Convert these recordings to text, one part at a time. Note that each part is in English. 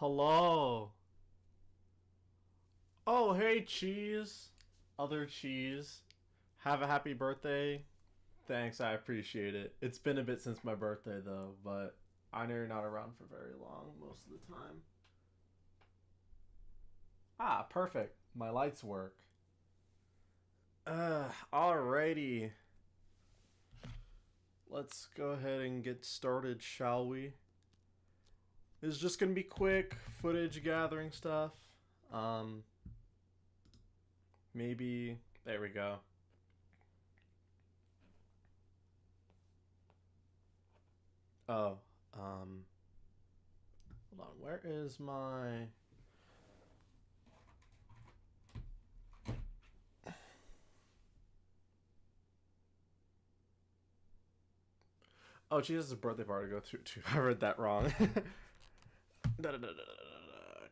Hello. Oh, hey, cheese. Other cheese. Have a happy birthday. Thanks, I appreciate it. It's been a bit since my birthday, though, but I know you're not around for very long most of the time. Ah, perfect. My lights work. Alrighty. Let's go ahead and get started, shall we? This is just gonna be quick footage gathering stuff. Maybe there we go. Oh, hold on. Where is my? Oh, Jesus' birthday party to go through too. I read that wrong.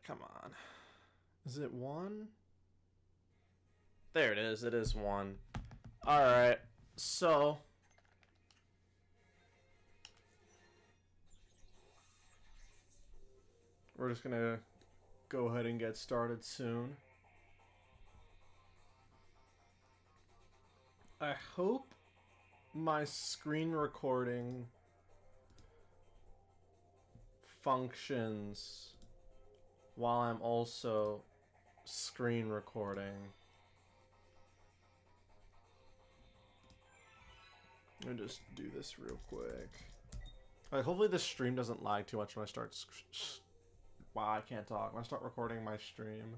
Come on. Is it one? There it is. It is one. Alright. So. We're just gonna go ahead and get started soon. I hope my screen recording functions while I'm also screen recording. Let me just do this real quick. Like, hopefully this stream doesn't lag too much when I start. Wow, I can't talk. When I start recording my stream.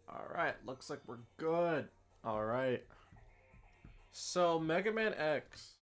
Alright, looks like we're good. Alright. So, Mega Man X.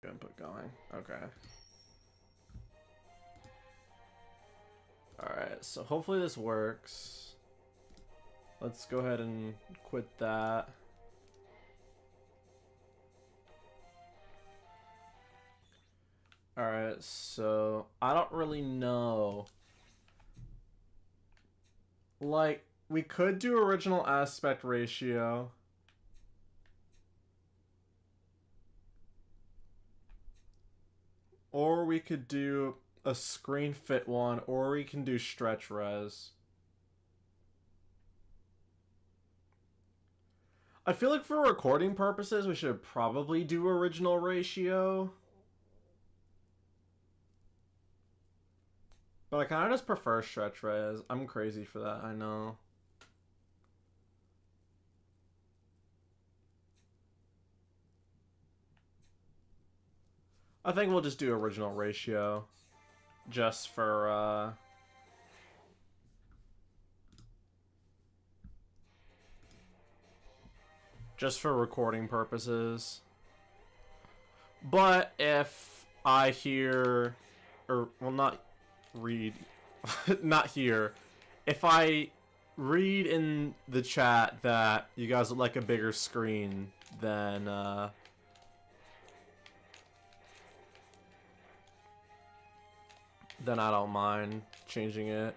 Input going. Okay. Alright, so hopefully this works. Let's go ahead and quit that. Alright, so I don't really know. Like, we could do original aspect ratio. Or we could do a screen fit one, or we can do stretch res. I feel like for recording purposes, we should probably do original ratio. But I kind of just prefer stretch res. I'm crazy for that, I know. I think we'll just do original ratio. Just for, just for recording purposes. But if I hear, or, well, not read, not hear, if I read in the chat that you guys would like a bigger screen, then, then I don't mind changing it.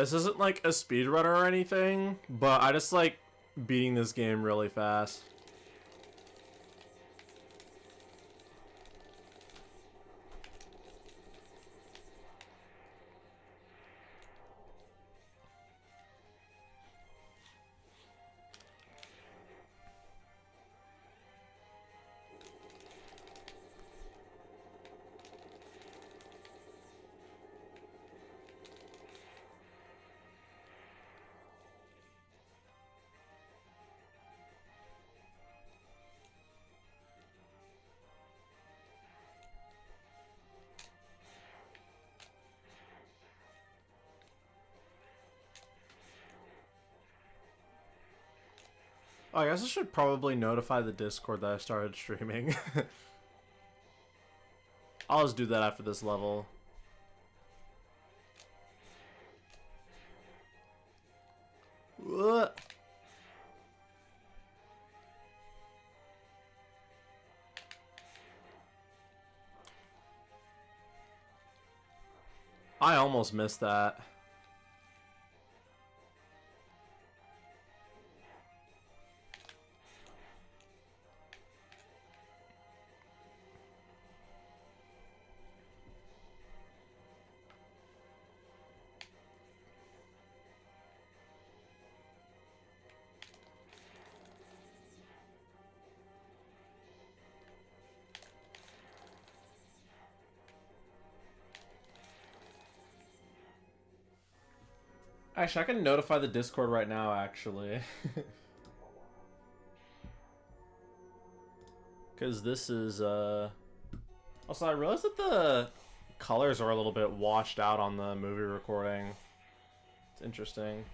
This isn't like a speedrunner or anything, but I just like beating this game really fast. Oh, I guess I should probably notify the Discord that I started streaming. I'll just do that after this level. What? I almost missed that. Actually, I can notify the Discord right now, actually. Because this is, Also, I realized that the colors are a little bit washed out on the movie recording. It's interesting.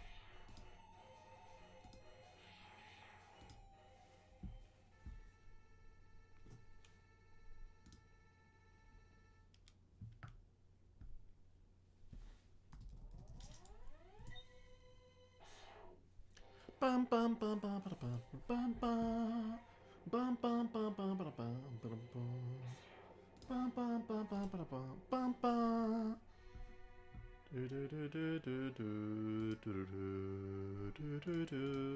Bum bum bum bum bum bum bum bum bum bum bum bum bum bum bum bum bum bum. Do do do do do do do do do do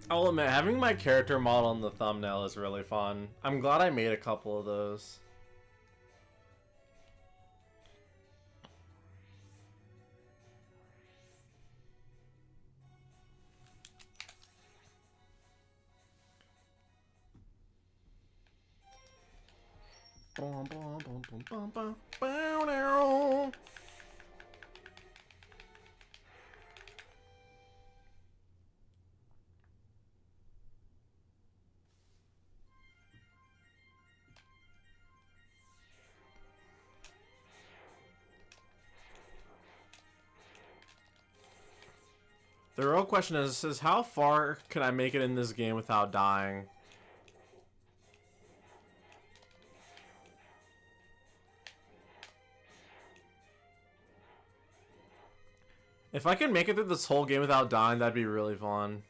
I'll admit, having my character model in the thumbnail is really fun. I'm glad I made a couple of those. The real question is how far can I make it in this game without dying? If I can make it through this whole game without dying, that'd be really fun.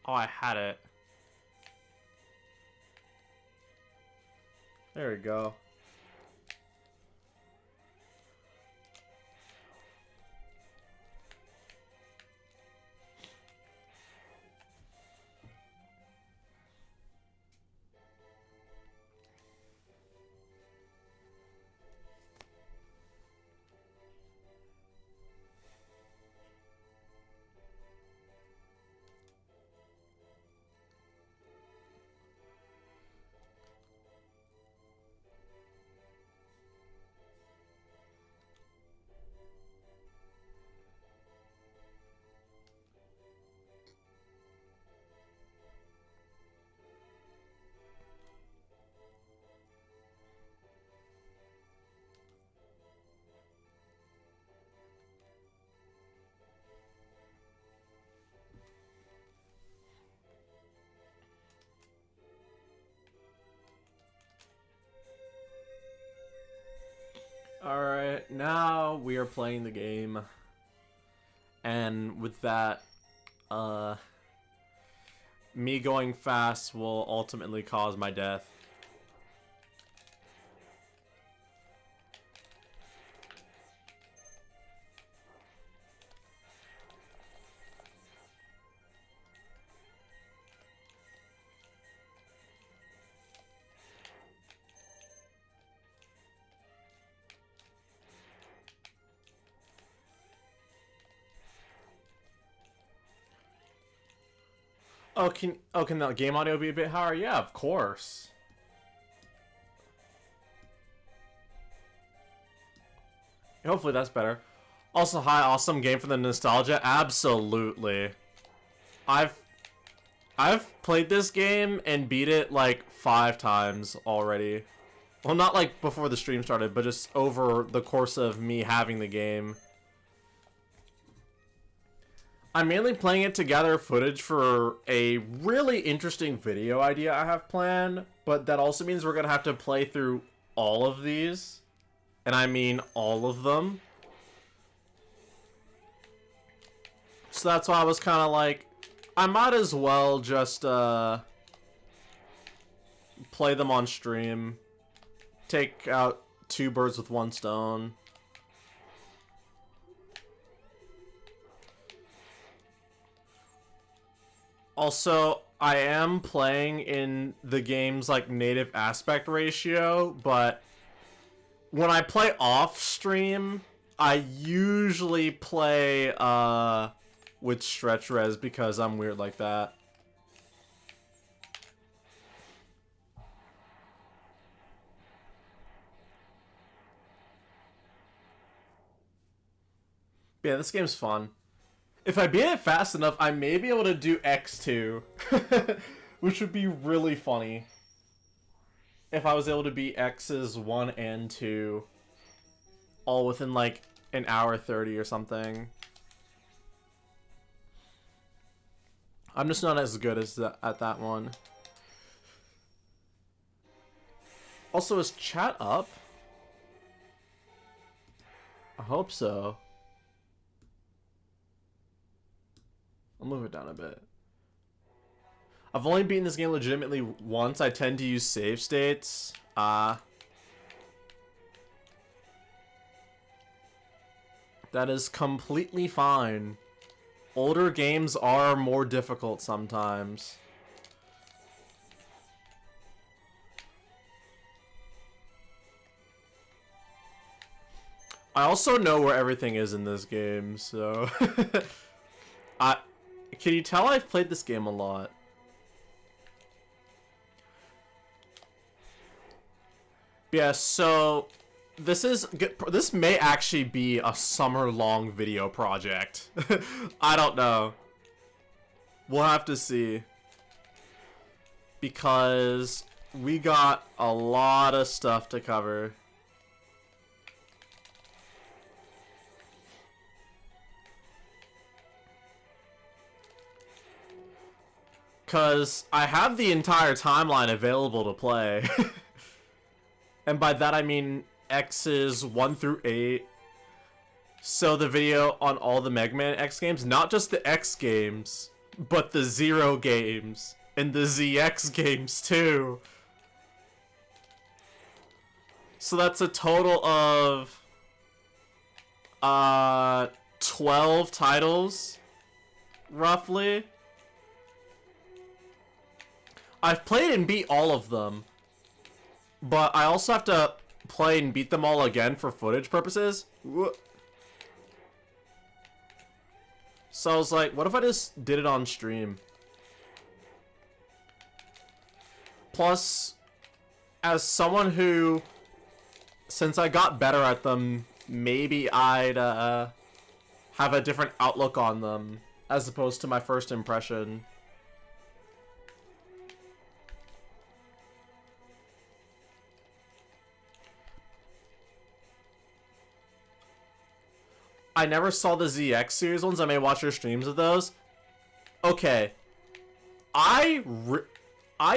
Oh, I had it. There we go. Alright, now we are playing the game. And with that, me going fast will ultimately cause my death. Oh, can the game audio be a bit higher? Yeah, of course. Hopefully that's better. Also, hi, awesome game for the nostalgia. Absolutely. I've played this game and beat it like 5 times already. Well, not like before the stream started, but just over the course of me having the game. I'm mainly playing it to gather footage for a really interesting video idea I have planned, but that also means we're gonna have to play through all of these. And I mean all of them. So that's why I was kind of like, I might as well just play them on stream. Take out 2 birds with 1 stone. Also, I am playing in the game's like native aspect ratio, but when I play off stream, I usually play with stretch res because I'm weird like that. Yeah, this game's fun. If I beat it fast enough, I may be able to do X2. Which would be really funny. If I was able to beat X's 1 and 2 all within like an hour 30 or something. I'm just not as good as at that one. Also, is chat up? I hope so. I'll move it down a bit. I've only beaten this game legitimately once. I tend to use save states. That is completely fine. Older games are more difficult sometimes. I also know where everything is in this game, so... Can you tell I've played this game a lot? Yeah, so this may actually be a summer-long video project. I don't know. We'll have to see. Because we got a lot of stuff to cover. Because I have the entire timeline available to play. And by that I mean X's 1 through 8. So the video on all the Mega Man X games, not just the X games. but the Zero games and the ZX games too. So that's a total of 12 titles, roughly. I've played and beat all of them, but I also have to play and beat them all again for footage purposes. So I was like, what if I just did it on stream? Plus, as someone who, since I got better at them, maybe I'd have a different outlook on them as opposed to my first impression. I never saw the ZX series ones. I may watch your streams of those. Okay. I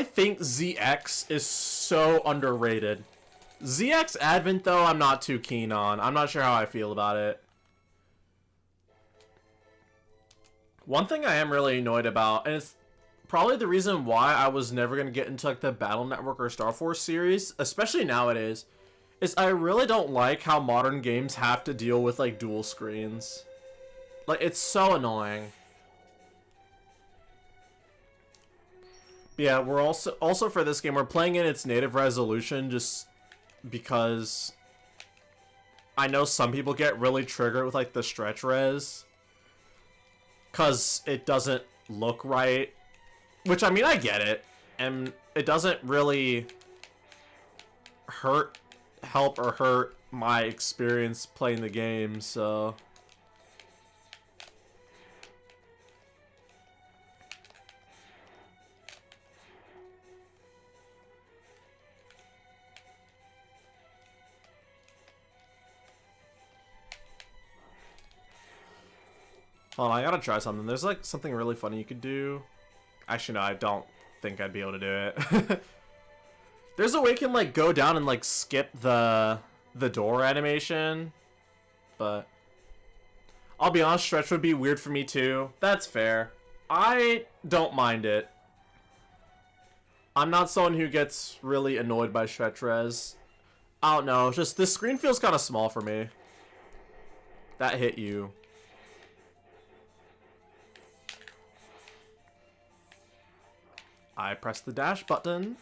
think ZX is so underrated. ZX Advent, though, I'm not too keen on. I'm not sure how I feel about it. One thing I am really annoyed about, and it's probably the reason why I was never going to get into like the Battle Network or Star Force series, especially nowadays, is I really don't like how modern games have to deal with like dual screens. Like, it's so annoying. But yeah, we're also for this game, we're playing in its native resolution just because I know some people get really triggered with like the stretch res because it doesn't look right, which, I mean, I get it, and it doesn't really help or hurt my experience playing the game, so hold on, I gotta try something. There's like something really funny you could do. Actually, no, I don't think I'd be able to do it. There's a way you can like go down and like skip the door animation, but I'll be honest, stretch would be weird for me too. That's fair. I don't mind it. I'm not someone who gets really annoyed by stretch res. I don't know, just this screen feels kind of small for me. That hit you. I pressed the dash button.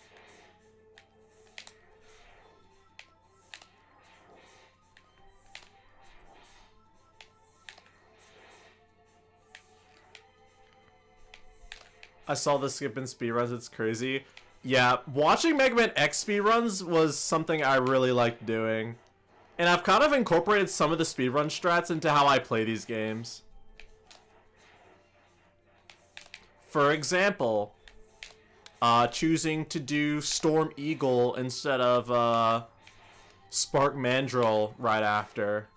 I saw the skip and speedruns, it's crazy. Yeah, watching Mega Man X speedruns was something I really liked doing. And I've kind of incorporated some of the speedrun strats into how I play these games. For example, choosing to do Storm Eagle instead of Spark Mandrill right after.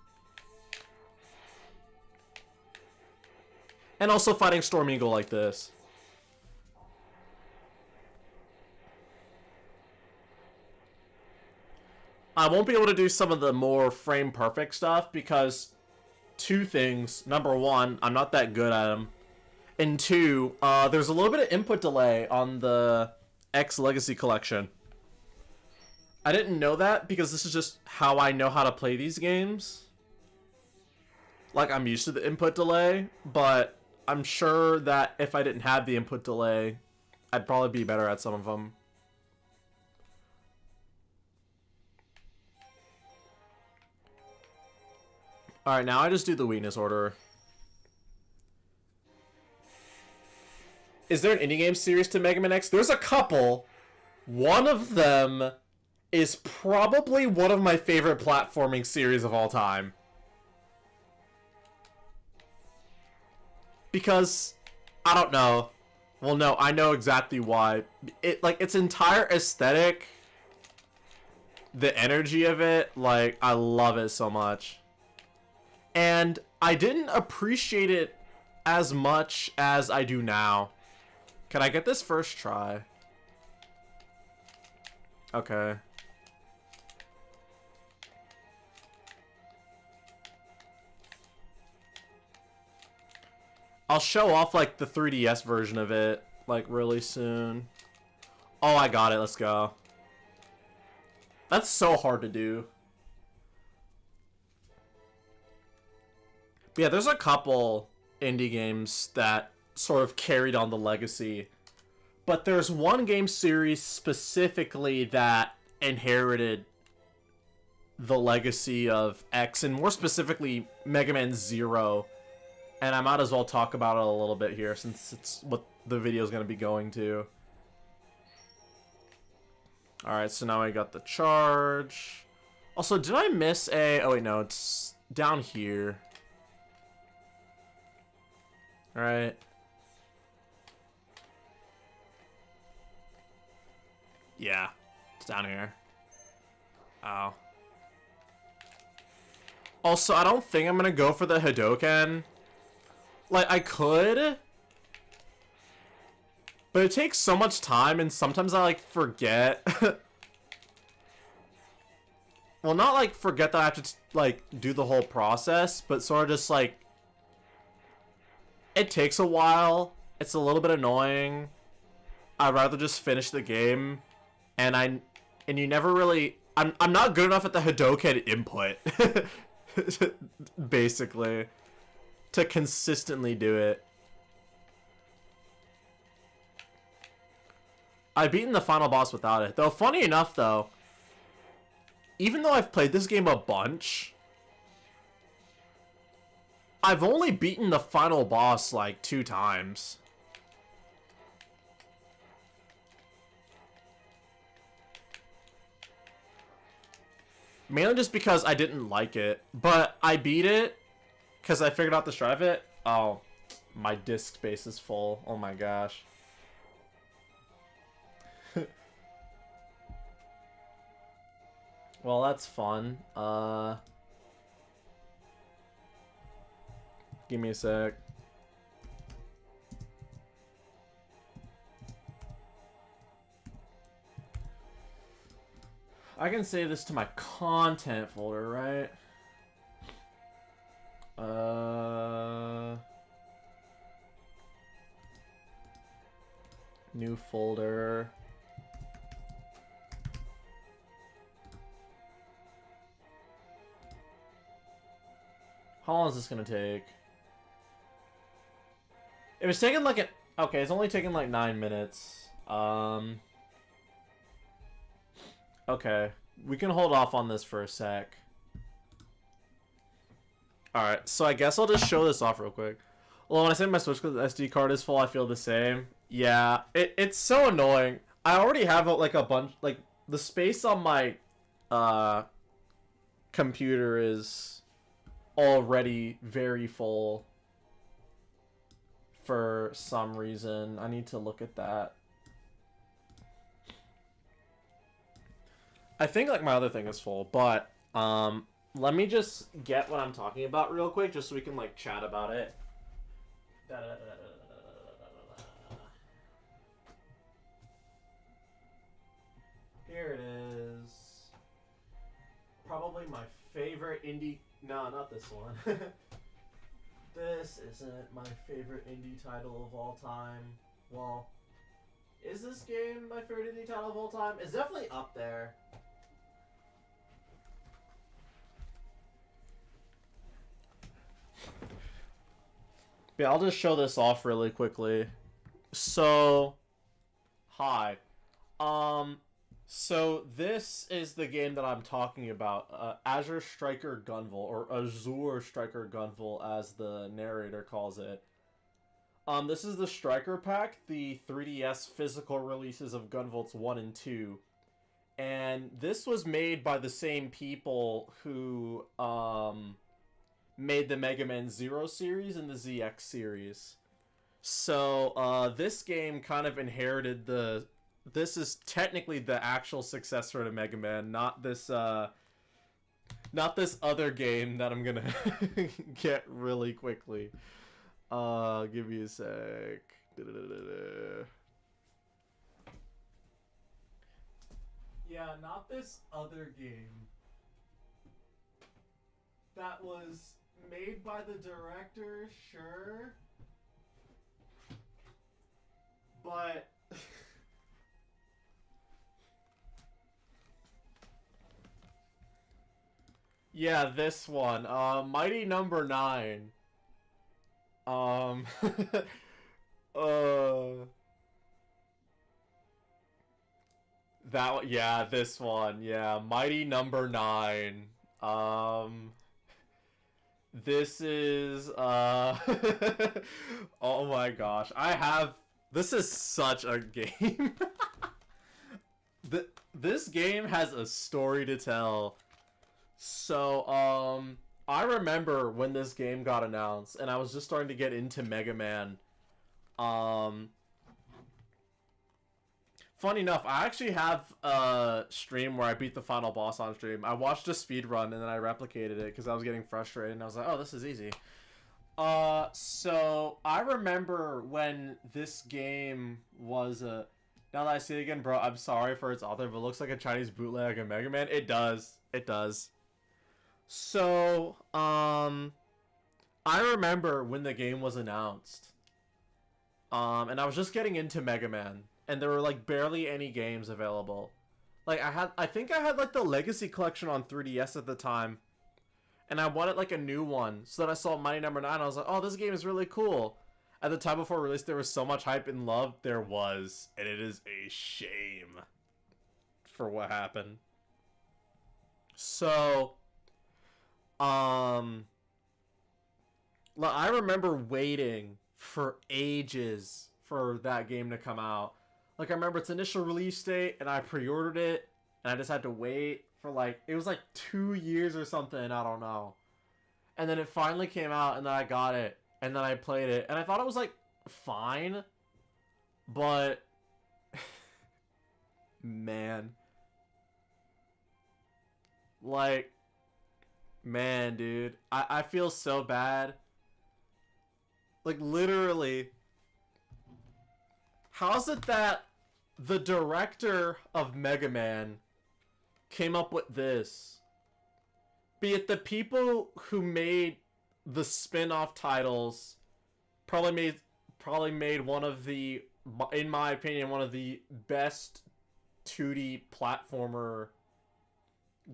And also fighting Storm Eagle like this. I won't be able to do some of the more frame perfect stuff because two things. Number one, I'm not that good at them. And two, there's a little bit of input delay on the X Legacy Collection. I didn't know that because this is just how I know how to play these games. Like, I'm used to the input delay, but I'm sure that if I didn't have the input delay, I'd probably be better at some of them. Alright, now I just do the weakness order. Is there an indie game series to Mega Man X? There's a couple. One of them is probably one of my favorite platforming series of all time. Because, I don't know. Well, no, I know exactly why. Its entire aesthetic, the energy of it, like, I love it so much. And I didn't appreciate it as much as I do now. Can I get this first try? Okay. I'll show off like the 3DS version of it like really soon. Oh, I got it. Let's go. That's so hard to do. But yeah, there's a couple indie games that sort of carried on the legacy. But there's one game series specifically that inherited the legacy of X, and more specifically Mega Man Zero. And I might as well talk about it a little bit here since it's what the video is going to be going to. Alright, so now I got the charge. Also, did I miss a... Oh, wait, no. It's down here. Alright. Yeah. It's down here. Oh. Also, I don't think I'm going to go for the Hadoken. Like, I could... But it takes so much time, and sometimes I, like, forget. Well, not, like, forget that I have to, like, do the whole process, but sort of just, like... It takes a while. It's a little bit annoying. I'd rather just finish the game. And you never really... I'm not good enough at the Hadoken input. Basically. To consistently do it. I've beaten the final boss without it. Though, funny enough, though, even though I've played this game a bunch, I've only beaten the final boss, like, 2 times. Mainly just because I didn't like it. But I beat it because I figured out the strat of it. Oh, my disk space is full. Oh my gosh. Well, that's fun. Give me a sec. I can save this to my content folder, right? New folder. How long is this gonna take? It was taking like an... Okay, it's only taking like 9 minutes. Okay. We can hold off on this for a sec. Alright, so I guess I'll just show this off real quick. Well, when I say my Switch SD card is full, I feel the same. Yeah, it's so annoying. I already have like a bunch... Like, the space on my computer is already very full. For some reason. I need to look at that. I think like my other thing is full, but let me just get what I'm talking about real quick just so we can like chat about it. Here it is. Probably my favorite indie... No, not this one. This isn't my favorite indie title of all time. Well, is this game my favorite indie title of all time? It's definitely up there. Yeah, I'll just show this off really quickly. So, hi. So this is the game that I'm talking about. Azure Striker Gunvolt, or Azure Striker Gunvolt as the narrator calls it. This is the Striker Pack, the 3DS physical releases of Gunvolts 1 and 2. And this was made by the same people who, made the Mega Man Zero series and the ZX series. So, this game kind of inherited the... This is technically the actual successor to Mega Man, not this other game that I'm gonna get really quickly. Give me a sec. Yeah, not this other game. That was made by the director, sure. But yeah, this one, Mighty Number 9. Um, uh, that one, yeah, this one, yeah, Mighty Number 9. Um, this is, oh my gosh, this is such a game. This game has a story to tell. So, I remember when this game got announced, and I was just starting to get into Mega Man. Funny enough, I actually have a stream where I beat the final boss on stream. I watched a speed run and then I replicated it because I was getting frustrated and I was like, oh, this is easy. So I remember when this game was a... Now that I see it again, bro, I'm sorry for its author, but it looks like a Chinese bootleg of Mega Man. It does. It does. So, I remember when the game was announced. And I was just getting into Mega Man. And there were, like, barely any games available. Like, I think I had, like, the Legacy Collection on 3DS at the time. And I wanted, like, a new one. So then I saw Mighty Number 9, I was like, oh, this game is really cool. At the time before release, there was so much hype and love. There was. And it is a shame for what happened. So, I remember waiting for ages for that game to come out. Like, I remember its initial release date, and I pre-ordered it, and I just had to wait for, like, it was like 2 years or something, I don't know. And then it finally came out, and then I got it, and then I played it, and I thought it was, like, fine, but, man. Like, man, dude, I feel so bad. Like, literally, how's it that the director of Mega Man came up with this? Be it the people who made the spin-off titles probably made one of the, in my opinion, one of the best 2D platformer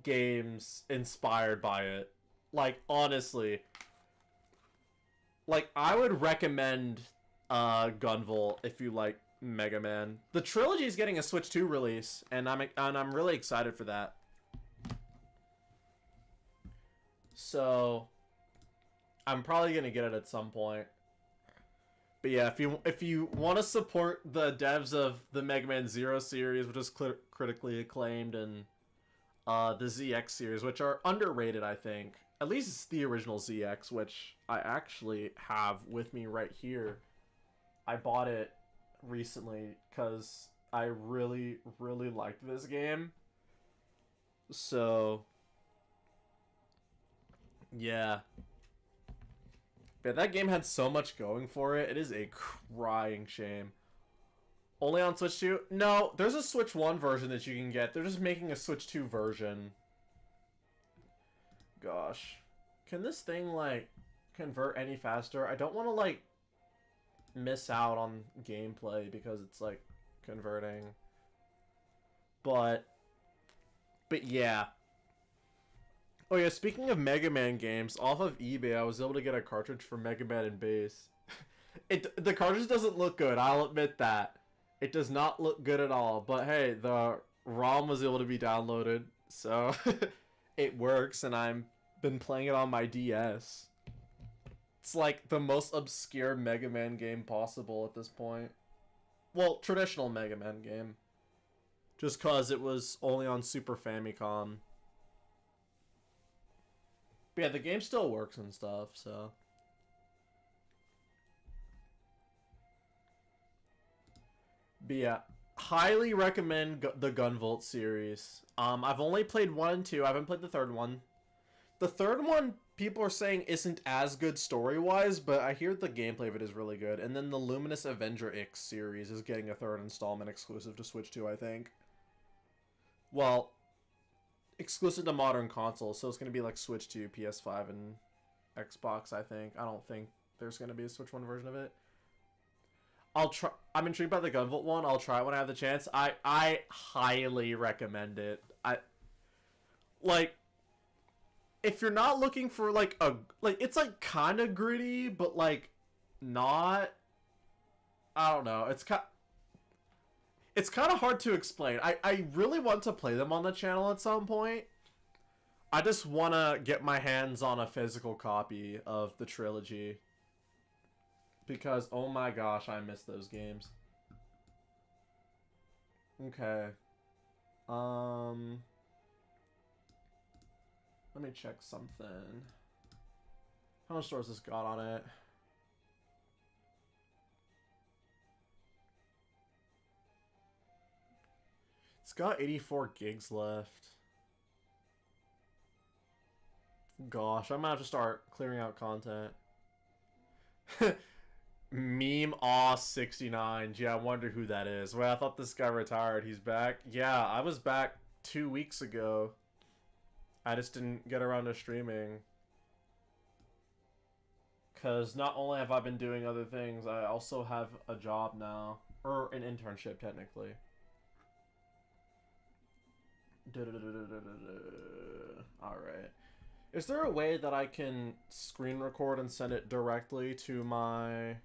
games inspired by it. Like, honestly, like, I would recommend Gunvolt if you like Mega Man. The trilogy is getting a Switch 2 release, and I'm really excited for that. So, I'm probably gonna get it at some point. But yeah, if you want to support the devs of the Mega Man Zero series, which is critically acclaimed, and the ZX series, which are underrated, I think. At least it's the original ZX, which I actually have with me right here. I bought it recently because I really, really liked this game. So, yeah. But that game had so much going for it. It is a crying shame. Only on Switch 2? No, there's a Switch 1 version that you can get. They're just making a Switch 2 version. Gosh. Can this thing, like, convert any faster? I don't want to, like, miss out on gameplay because it's, like, converting. But yeah. Oh yeah, speaking of Mega Man games, off of eBay, I was able to get a cartridge for Mega Man and Bass. The cartridge doesn't look good, I'll admit that. It does not look good at all, but hey, the ROM was able to be downloaded, so it works, and I've been playing it on my DS. It's like the most obscure Mega Man game possible at this point. Well, traditional Mega Man game. Just cause it was only on Super Famicom. But yeah, the game still works and stuff, so... But yeah, highly recommend the Gunvolt series. I've only played 1 and 2. I haven't played the third one. The third one, people are saying isn't as good story-wise, but I hear the gameplay of it is really good. And then the Luminous Avenger X series is getting a third installment exclusive to Switch 2, I think. Well, exclusive to modern consoles, so it's going to be like Switch 2, PS5, and Xbox, I think. I don't think there's going to be a Switch 1 version of it. I'll try. I'm intrigued by the Gunvolt one. I'll try it when I have the chance. I highly recommend it. I like if you're not looking for like a like it's like kind of gritty, but like not. I don't know. It's kind of hard to explain. I really want to play them on the channel at some point. I just want to get my hands on a physical copy of the trilogy. Because, oh my gosh, I miss those games. Okay. Let me check something. How much stores this got on it? It's got 84 gigs left. Gosh, I might have to start clearing out content. Meme Aw 69. Yeah, I wonder who that is. Well, I thought this guy retired. He's back. Yeah, I was back 2 weeks ago. I just didn't get around to streaming. Because not only have I been doing other things, I also have a job now. Or an internship, technically. Alright. Is there a way that I can screen record and send it directly to my...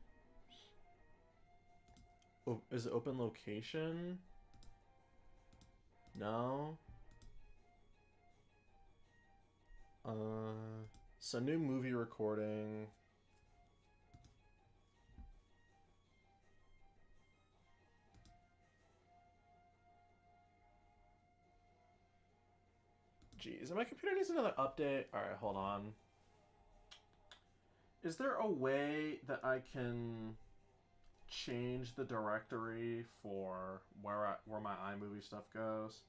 Oh, is it open location? No. So new movie recording. Jeez, my computer needs another update. Alright, hold on. Is there a way that I can change the directory for where my iMovie stuff goes?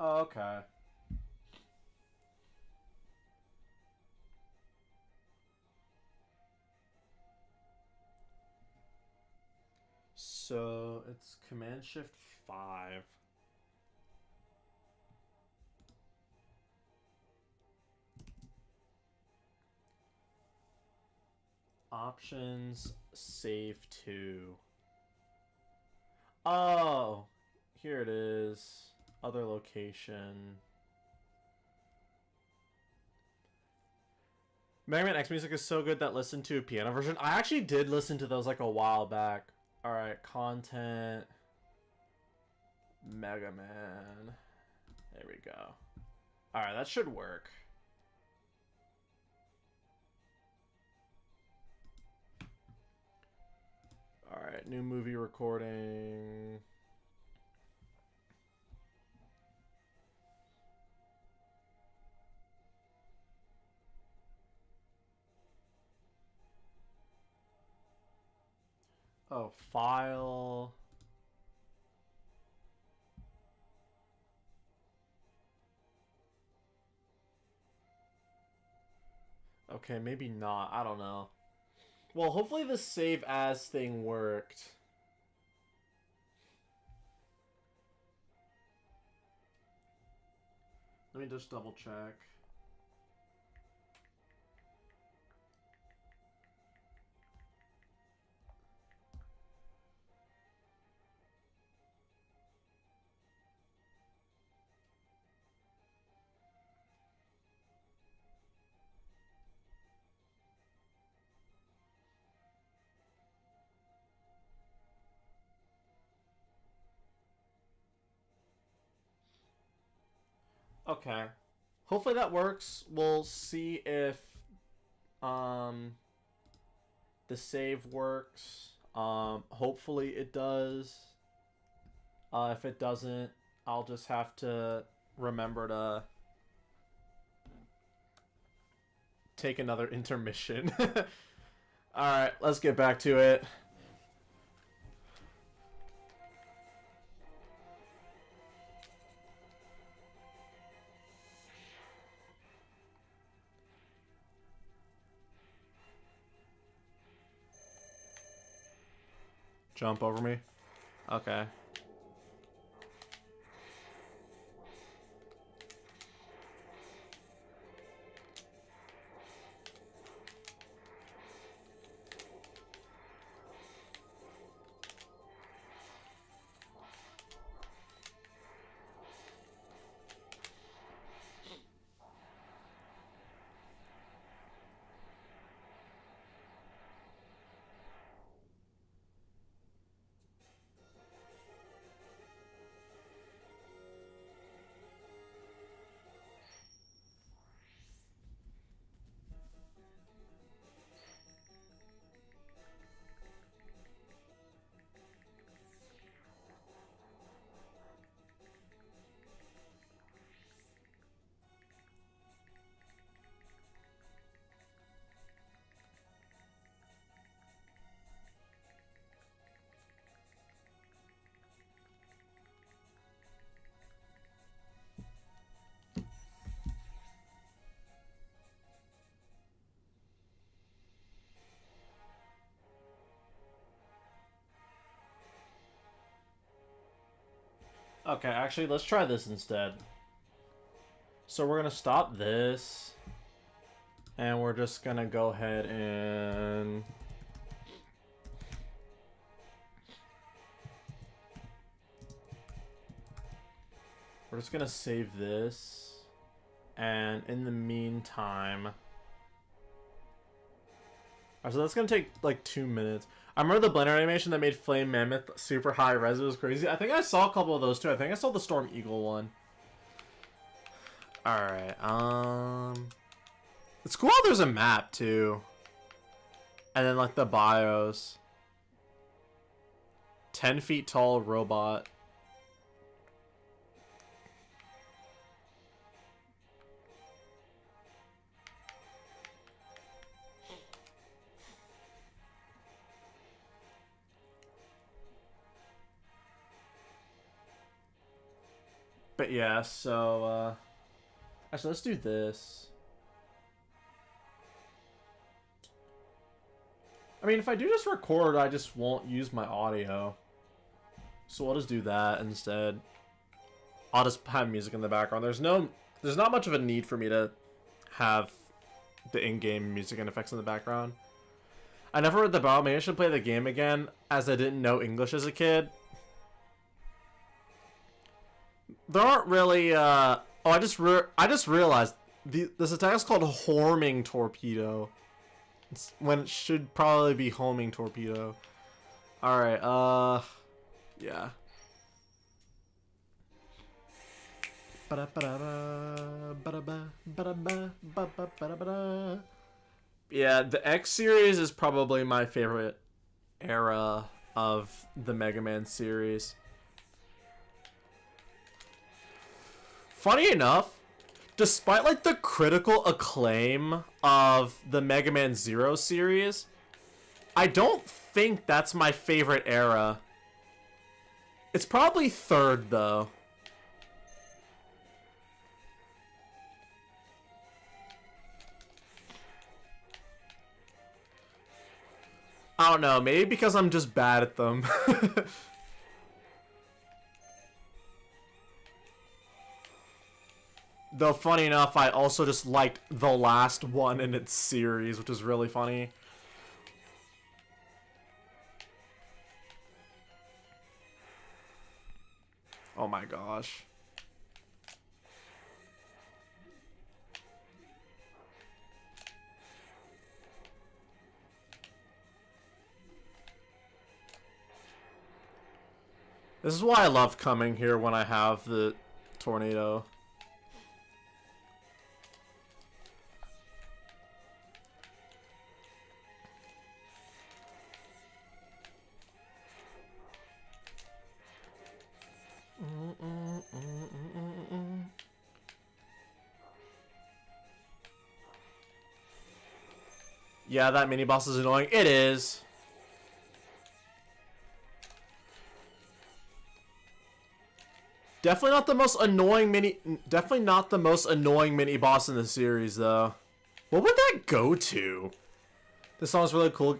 Oh, okay. So it's Command Shift 5. Options, save to. Oh, here it is. Other location. Mega Man X music is so good that listen to a piano version. I actually did listen to those like a while back. Alright, content. Mega Man. There we go. Alright, that should work. Alright, new movie recording. Oh, file. Okay, maybe not. I don't know. Well, hopefully the save as thing worked. Let me just double check. Okay. Hopefully that works. We'll see if the save works. Hopefully it does. If it doesn't, I'll just have to remember to take another intermission. Alright, let's get back to it. jump over me? Okay. Okay, actually, let's try this instead. So we're gonna stop this. And we're just gonna go ahead and... we're just gonna save this. And in the meantime... Alright, so that's gonna take like 2 minutes. I remember the blender animation that made Flame Mammoth super high res. It was crazy. I think I saw a couple of those too. I think I saw the Storm Eagle one. Alright, it's cool how there's a map too. And then like the bios. 10 feet tall robot. But yeah, so actually let's do this. I mean, if I do just record, I just won't use my audio. So we'll just do that instead. I'll just have music in the background. There's not much of a need for me to have the in-game music and effects in the background. I never read the Bible. Maybe I should play the game again, as I didn't know English as a kid. There aren't really, oh, I just realized this attack is called Horming Torpedo. It's when it should probably be Homing Torpedo. Alright, yeah. Yeah, the X series is probably my favorite era of the Mega Man series. Funny enough, despite like the critical acclaim of the Mega Man Zero series, I don't think that's my favorite era. It's probably third though. I don't know, maybe because I'm just bad at them. Though, funny enough, I also just liked the last one in its series, which is really funny. Oh my gosh. This is why I love coming here when I have the tornado. Yeah, that mini boss is annoying. It is. Definitely not the most annoying mini boss in the series though. What would that go to? This song's really cool.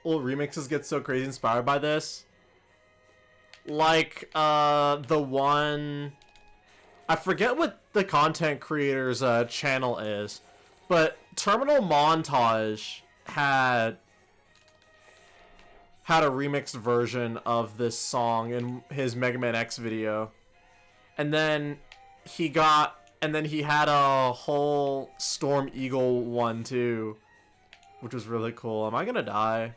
old remixes get so crazy inspired by this. Like, the one... I forget what the content creator's channel is, but Terminal Montage had a remixed version of this song in his Mega Man X video. And then he had a whole Storm Eagle one too, which was really cool. Am I gonna die?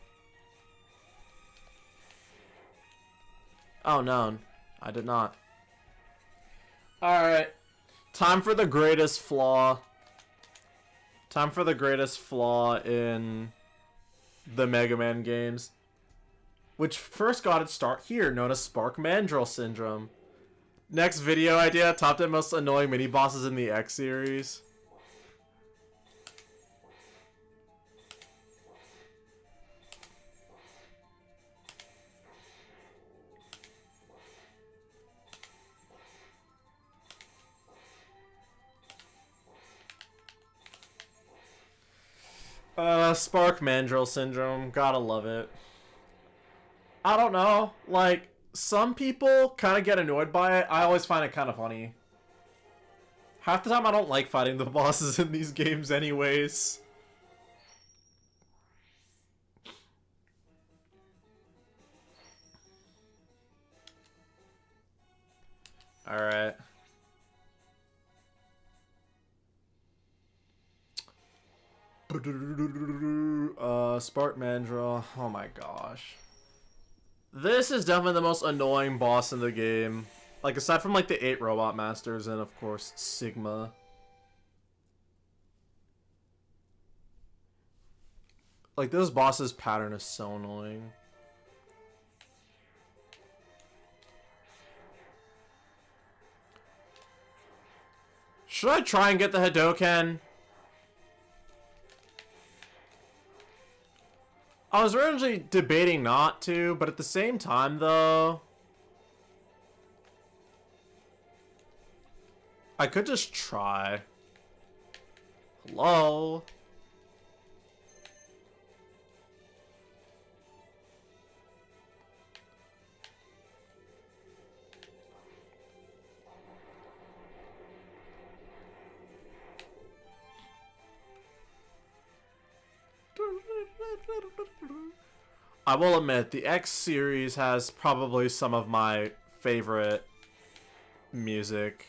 Oh no, I did not. Alright. Time for the greatest flaw. Time for the greatest flaw in the Mega Man games, which first got its start here, known as Spark Mandrill Syndrome. Next video idea, top 10 most annoying mini-bosses in the X series. Spark Mandrill Syndrome, gotta love it. I don't know, like, some people kind of get annoyed by it. I always find it kind of funny. Half the time I don't like fighting the bosses in these games anyways. Alright. Spark Mandrill. Oh my gosh. This is definitely the most annoying boss in the game. Like, aside from, like, the 8 Robot Masters and, of course, Sigma. Like, this boss's pattern is so annoying. Should I try and get the Hadoken? I was originally debating not to, but at the same time, though, I could just try. Hello? I will admit, the X series has probably some of my favorite music.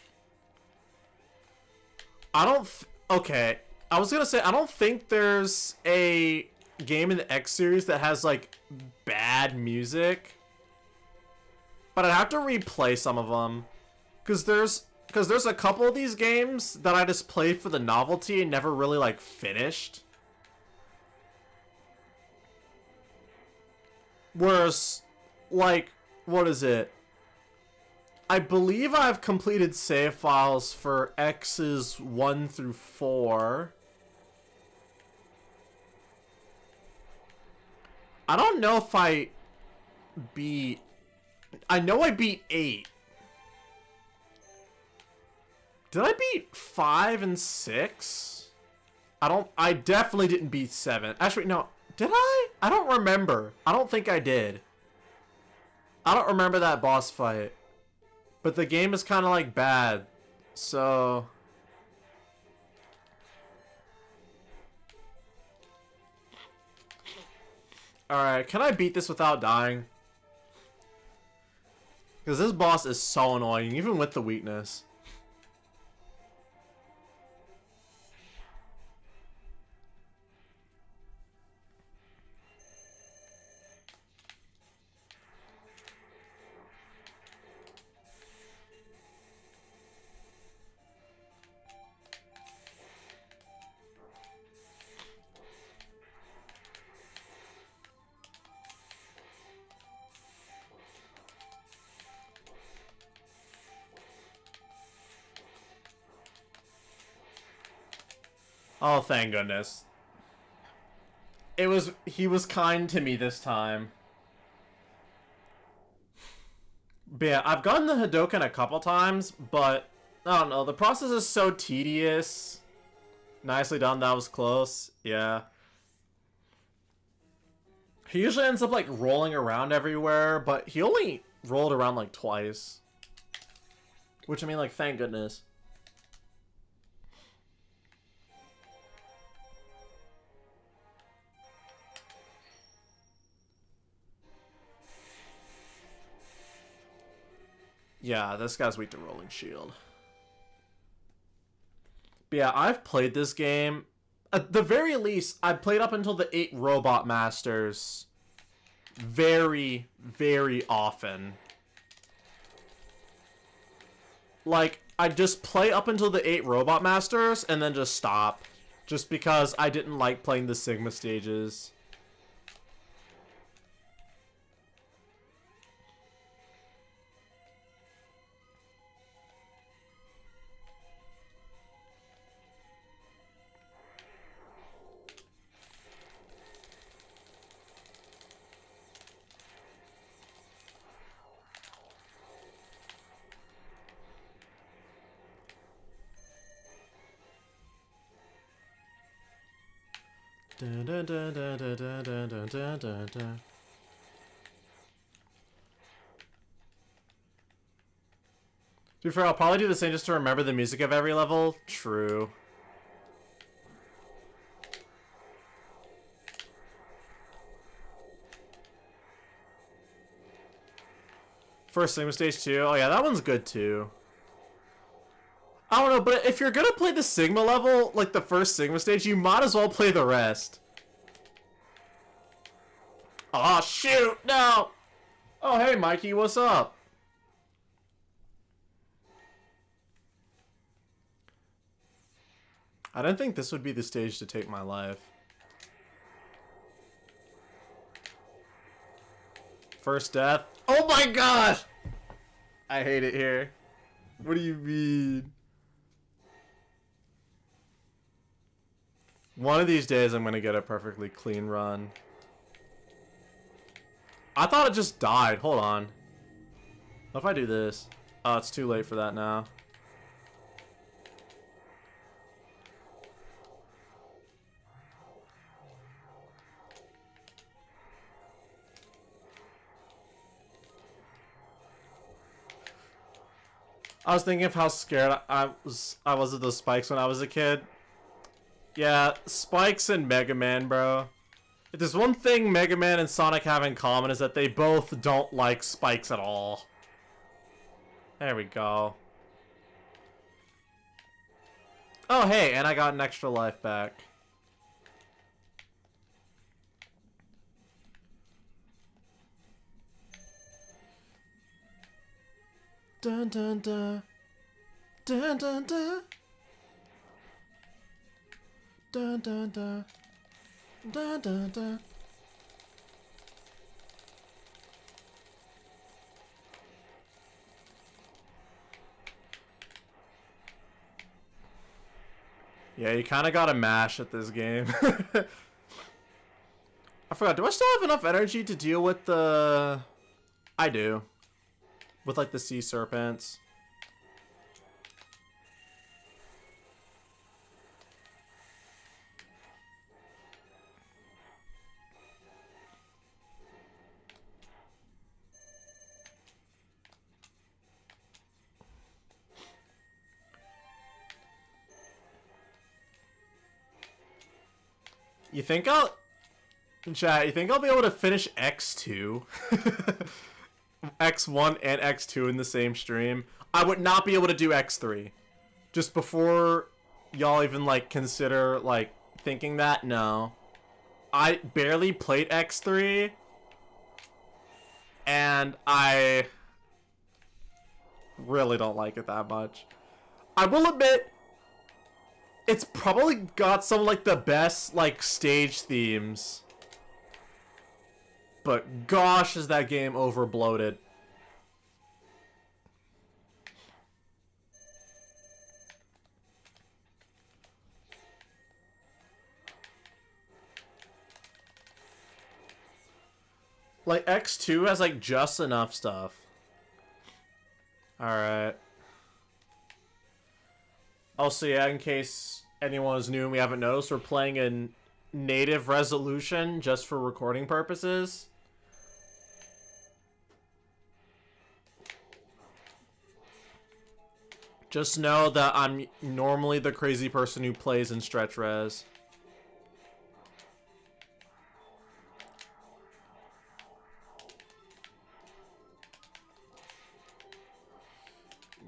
Okay, I was gonna say, I don't think there's a game in the X series that has, like, bad music. But I'd have to replay some of them. Because there's a couple of these games that I just played for the novelty and never really, like, finished. Whereas, like, what is it? I believe I've completed save files for X's 1 through 4. I don't know if I beat... I know I beat 8. Did I beat 5 and 6? I definitely didn't beat 7. Actually, no. Did I? I don't remember. I don't think I did. I don't remember that boss fight. But the game is kind of like bad. So... Alright, can I beat this without dying? Because this boss is so annoying, even with the weakness. Oh, thank goodness. He was kind to me this time. But yeah, I've gotten the Hadoken a couple times, but I don't know, the process is so tedious. Nicely done, that was close. Yeah. He usually ends up like rolling around everywhere, but he only rolled around like twice. Which I mean, like, thank goodness. Yeah, this guy's weak to Rolling Shield. But yeah, I've played this game. At the very least, I played up until the 8 Robot Masters very, very often. Like, I just play up until the 8 Robot Masters and then just stop. Just because I didn't like playing the Sigma stages. Dun, dun, dun, dun, dun, dun, dun, dun, dun, dun. To be fair, I'll probably do the same just to remember the music of every level. True. First Sigma Stage 2. Oh yeah, that one's good too. I don't know, but if you're gonna play the Sigma level, like the first Sigma stage, you might as well play the rest. Aw, oh, shoot! No! Oh, hey, Mikey, what's up? I didn't think this would be the stage to take my life. First death. Oh my gosh! I hate it here. What do you mean? One of these days I'm gonna get a perfectly clean run. I thought it just died. Hold on. What if I do this? Oh, it's too late for that now. I was thinking of how scared I was of those spikes when I was a kid. Yeah, spikes and Mega Man, bro. If there's one thing Mega Man and Sonic have in common is that they both don't like spikes at all. There we go. Oh, hey, and I got an extra life back. Dun dun dun. Dun dun dun. Dun dun dun. Dun dun dun. Yeah, you kind of gotta mash at this game. I forgot, do I still have enough energy to deal with the... I do. With, like, the sea serpents. You think I'll... Chat, you think I'll be able to finish X2? X1 and X2 in the same stream? I would not be able to do X3. Just before y'all even, like, consider, like, thinking that, no. I barely played X3. And I really don't like it that much. I will admit, it's probably got some, like, the best, like, stage themes. But gosh, is that game overbloated. Like, X2 has, like, just enough stuff. Alright. Also, yeah, in case anyone is new and we haven't noticed, we're playing in native resolution just for recording purposes. Just know that I'm normally the crazy person who plays in stretch res.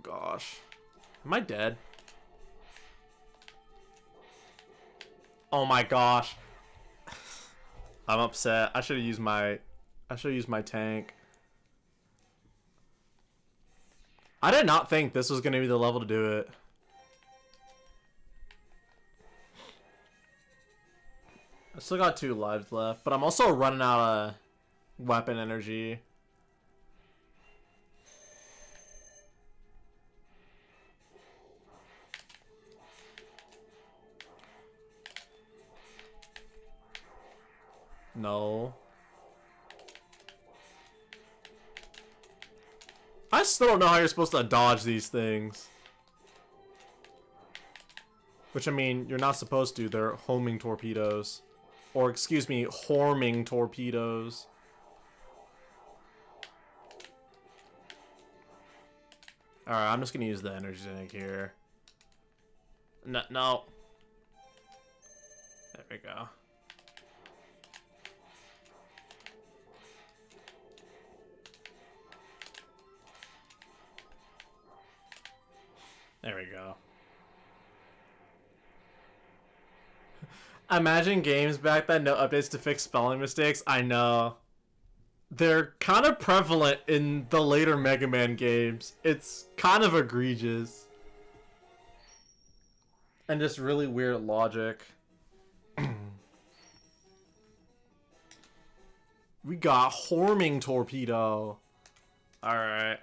Gosh. Am I dead? Oh my gosh. I'm upset. I should have used my tank. I did not think this was going to be the level to do it. I still got 2 lives left, but I'm also running out of weapon energy. No. I still don't know how you're supposed to dodge these things. Which, I mean, you're not supposed to. They're homing torpedoes. Or, excuse me, horming torpedoes. Alright, I'm just gonna use the energy tank here. No, no. There we go. There we go. Imagine games back then, no updates to fix spelling mistakes. I know. They're kind of prevalent in the later Mega Man games. It's kind of egregious. And just really weird logic. We got Horming Torpedo. Alright.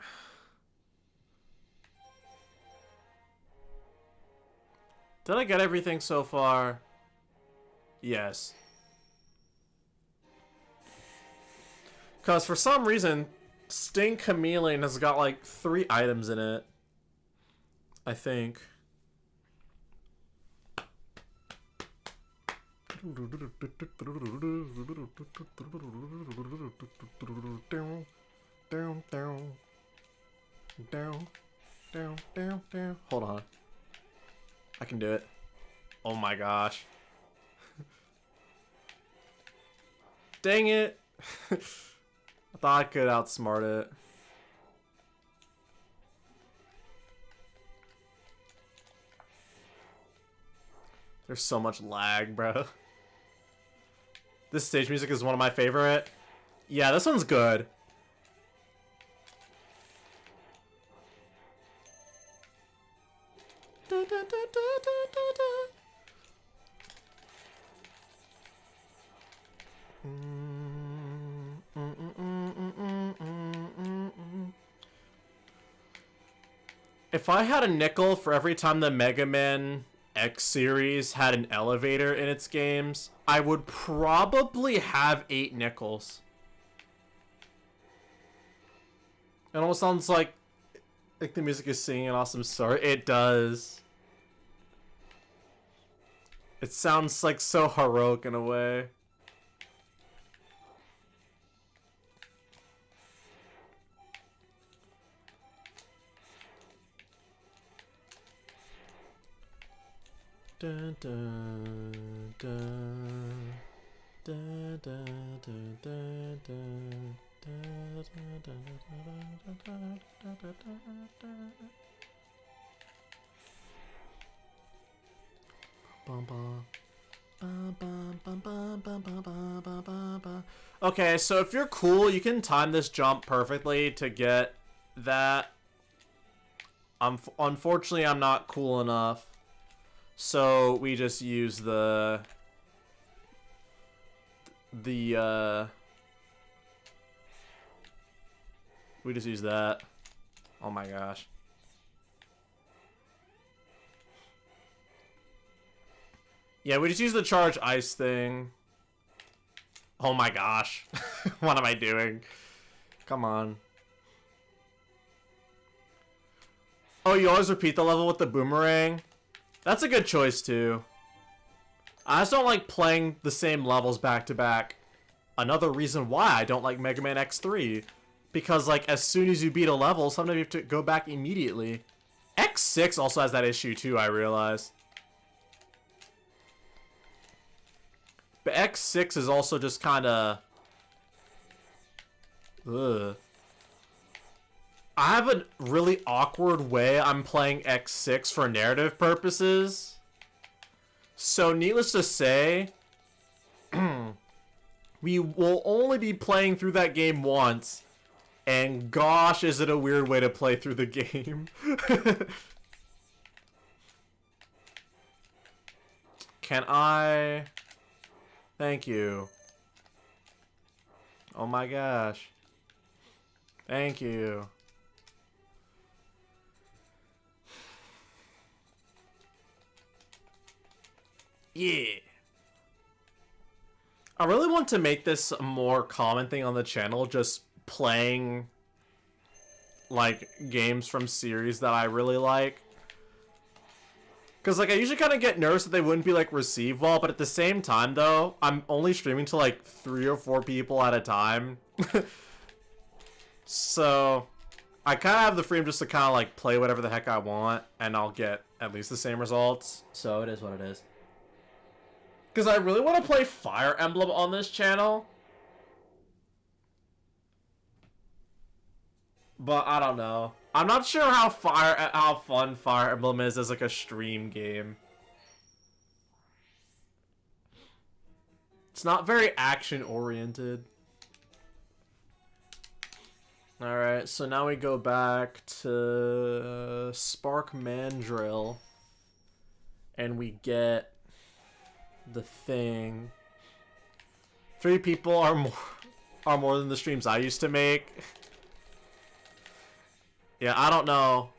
Did I get everything so far? Yes. Because for some reason, Sting Chameleon has got like 3 items in it. I think. Hold on. I can do it. Oh my gosh. Dang it. I thought I could outsmart it. There's so much lag, bro. This stage music is one of my favorite. Yeah, this one's good. If I had a nickel for every time the Mega Man X series had an elevator in its games, I would probably have 8 nickels. It almost sounds like the music is singing an awesome story. It does. It sounds like so heroic in a way. Dun, dun, dun, dun, dun, dun, dun, dun. Okay, so if you're cool, you can time this jump perfectly to get that. Unfortunately, I'm not cool enough. So we just use the we just use that. Oh my gosh. Yeah, we just use the charge ice thing. Oh my gosh. What am I doing? Come on. Oh, you always repeat the level with the boomerang? That's a good choice too. I just don't like playing the same levels back to back. Another reason why I don't like Mega Man X3. Because, like, as soon as you beat a level, sometimes you have to go back immediately. X6 also has that issue, too, I realize. But X6 is also just kind of... Ugh. I have a really awkward way I'm playing X6 for narrative purposes. So, needless to say, we will only be playing through that game once. And gosh, is it a weird way to play through the game. Can I... Thank you. Oh my gosh. Thank you. Yeah. I really want to make this a more common thing on the channel, just playing like games from series that I really like. Because like I usually kind of get nervous that they wouldn't be like received well, but at the same time though, I'm only streaming to like 3 or 4 people at a time. So I kind of have the freedom just to kind of like play whatever the heck I want, and I'll get at least the same results. So it is what it is. Because I really want to play Fire Emblem on this channel. But I don't know. I'm not sure how fun Fire Emblem is as like a stream game. It's not very action oriented. Alright, so now we go back to Spark Mandrill. And we get the thing. 3 people are more than the streams I used to make. Yeah, I don't know.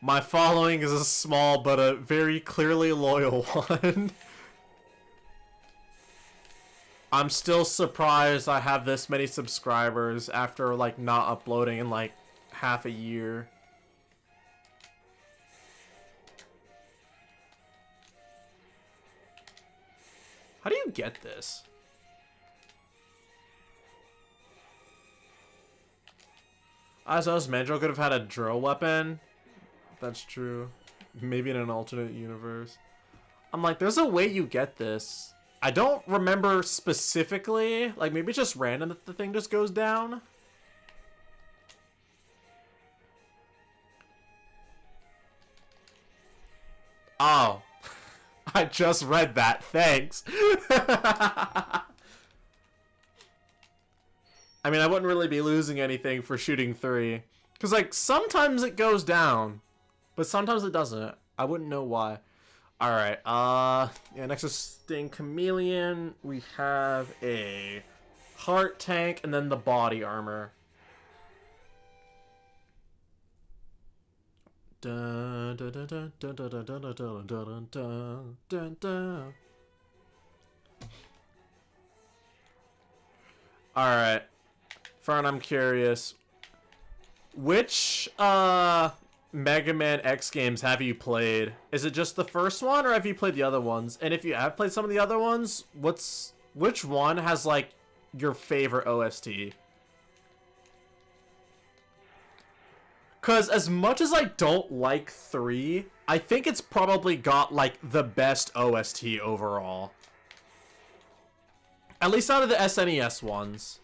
My following is a small but a very clearly loyal one. I'm still surprised I have this many subscribers after like not uploading in like half a year. How do you get this? I suppose Mandrill could have had a drill weapon. That's true. Maybe in an alternate universe. I'm like, there's a way you get this. I don't remember specifically. Like, maybe it's just random that the thing just goes down. Oh. I just read that. Thanks. I mean, I wouldn't really be losing anything for shooting 3. Because, like, sometimes it goes down. But sometimes it doesn't. I wouldn't know why. Alright, yeah, next is Sting Chameleon. We have a heart tank and then the body armor. Dun, dun, dun, dun, dun, dun, dun, dun, dun, dun, dun, dun, dun. Alright. Fern, I'm curious. Which, Mega Man X games have you played? Is it just the first one, or have you played the other ones? And if you have played some of the other ones, which one has, like, your favorite OST? Because as much as I don't like 3, I think it's probably got, like, the best OST overall. At least out of the SNES ones.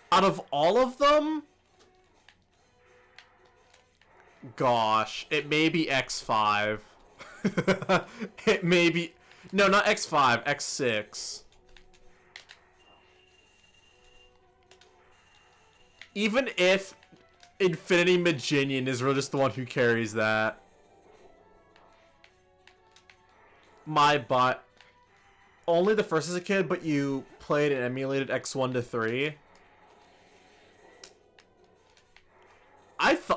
Out of all of them, gosh, it may be X5. It may be... No, not X5, X6. Even if Infinity Maginian is really just the one who carries that. My bot... Only the first as a kid, but you played and emulated X1 to 3.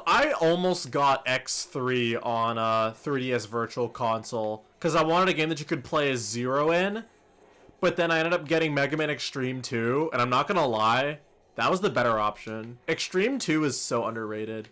I almost got X3 on a 3DS Virtual Console because I wanted a game that you could play as Zero in, but then I ended up getting Mega Man Extreme 2, and I'm not gonna lie, that was the better option. Extreme 2 is so underrated.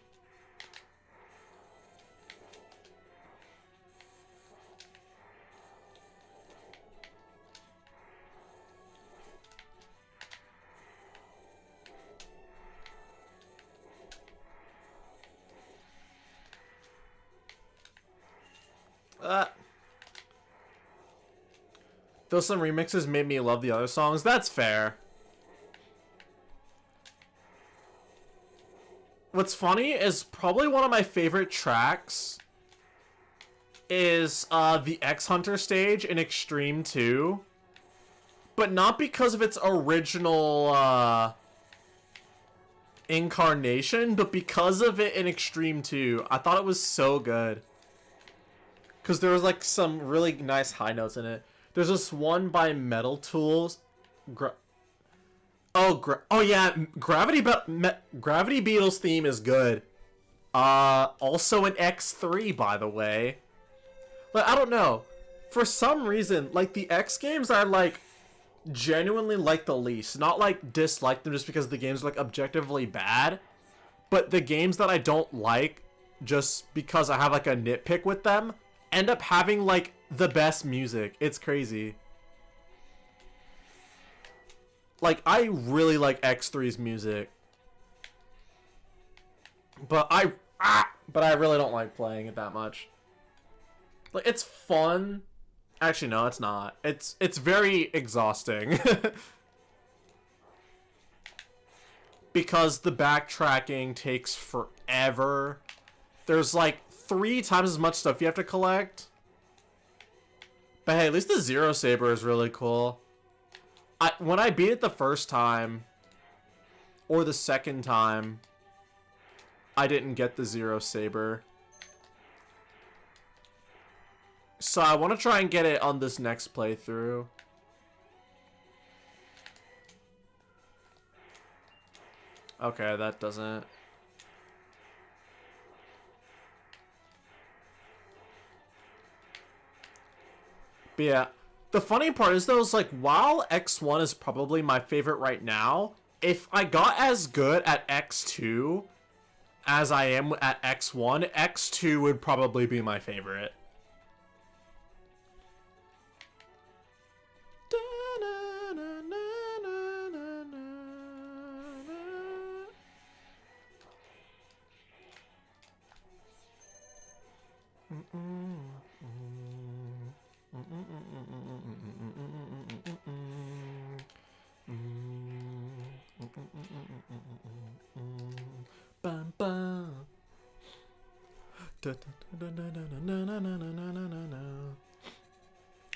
Though some remixes made me love the other songs, that's fair. What's funny is probably one of my favorite tracks is the X Hunter stage in Extreme 2. But not because of its original incarnation, but because of it in Extreme 2. I thought it was so good. Because there was like some really nice high notes in it. There's this one by Metal Tools. Oh yeah, Gravity Beetle's theme is good. Also in X3, by the way. Like, I don't know. For some reason, like, the X games I, like, genuinely like the least. Not, like, dislike them just because the games are, like, objectively bad. But the games that I don't like, just because I have, like, a nitpick with them, end up having, like, the best music. It's crazy. Like, I really like X3's music. But I really don't like playing it that much. Like, it's fun. Actually, no, it's not. It's very exhausting. Because the backtracking takes forever. There's like 3 times as much stuff you have to collect. But hey, at least the Zero Saber is really cool. When I beat it the first time, or the second time, I didn't get the Zero Saber. So I want to try and get it on this next playthrough. Okay, that doesn't... But yeah, the funny part is though, is like, while X1 is probably my favorite right now, if I got as good at X2 as I am at X1, X2 would probably be my favorite.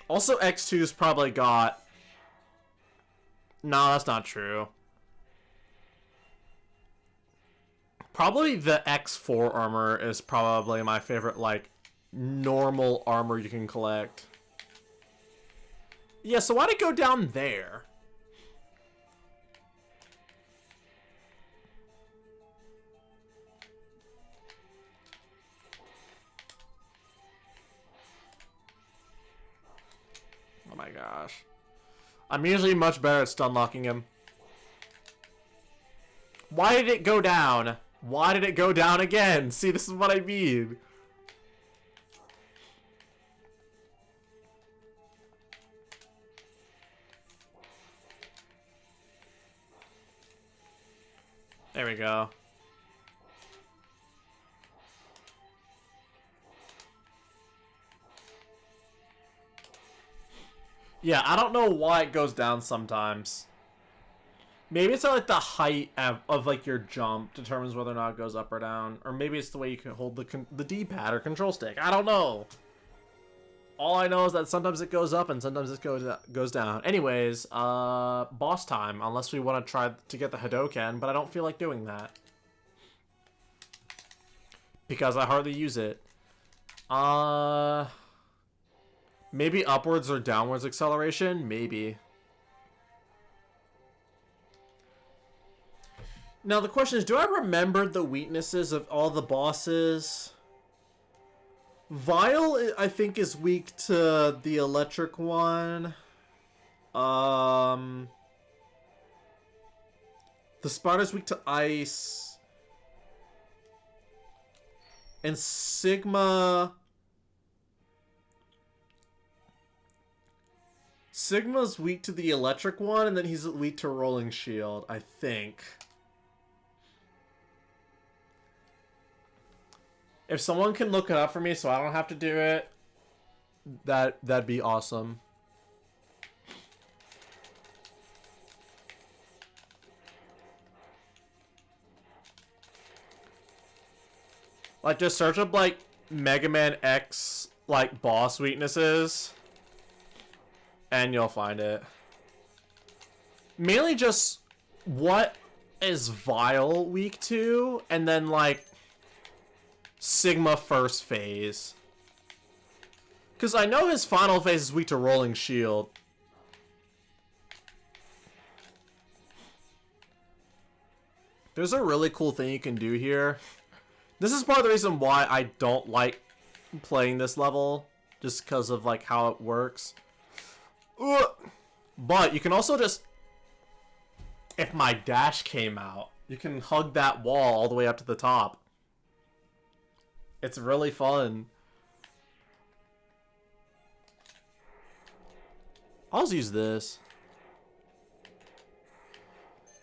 Also, X2's probably got... No, that's not true. Probably the X4 armor is probably my favorite, like, normal armor you can collect. Yeah, so why'd it go down there? Oh my gosh. I'm usually much better at stun locking him. Why did it go down? Why did it go down again? See, this is what I mean. There we go. Yeah, I don't know why it goes down sometimes. Maybe it's like the height of like your jump determines whether or not it goes up or down. Or maybe it's the way you can hold the D-pad or control stick. I don't know. All I know is that sometimes it goes up and sometimes it goes down. Anyways, boss time. Unless we want to try to get the Hadoken, but I don't feel like doing that. Because I hardly use it. Maybe upwards or downwards acceleration? Maybe. Now the question is, do I remember the weaknesses of all the bosses? Vile, I think, is weak to the electric one. The spider's weak to ice. And Sigma's weak to the electric one, and then he's weak to rolling shield, I think. If someone can look it up for me so I don't have to do it, That'd be awesome. Like, just search up, like, Mega Man X, like, boss weaknesses. And you'll find it. Mainly just what is Vile weak to, and then, like, Sigma first phase. Because I know his final phase is weak to Rolling Shield. There's a really cool thing you can do here. This is part of the reason why I don't like playing this level. Just because of, like, how it works. Ugh. But you can also just... If my dash came out, you can hug that wall all the way up to the top. It's really fun. I'll just use this.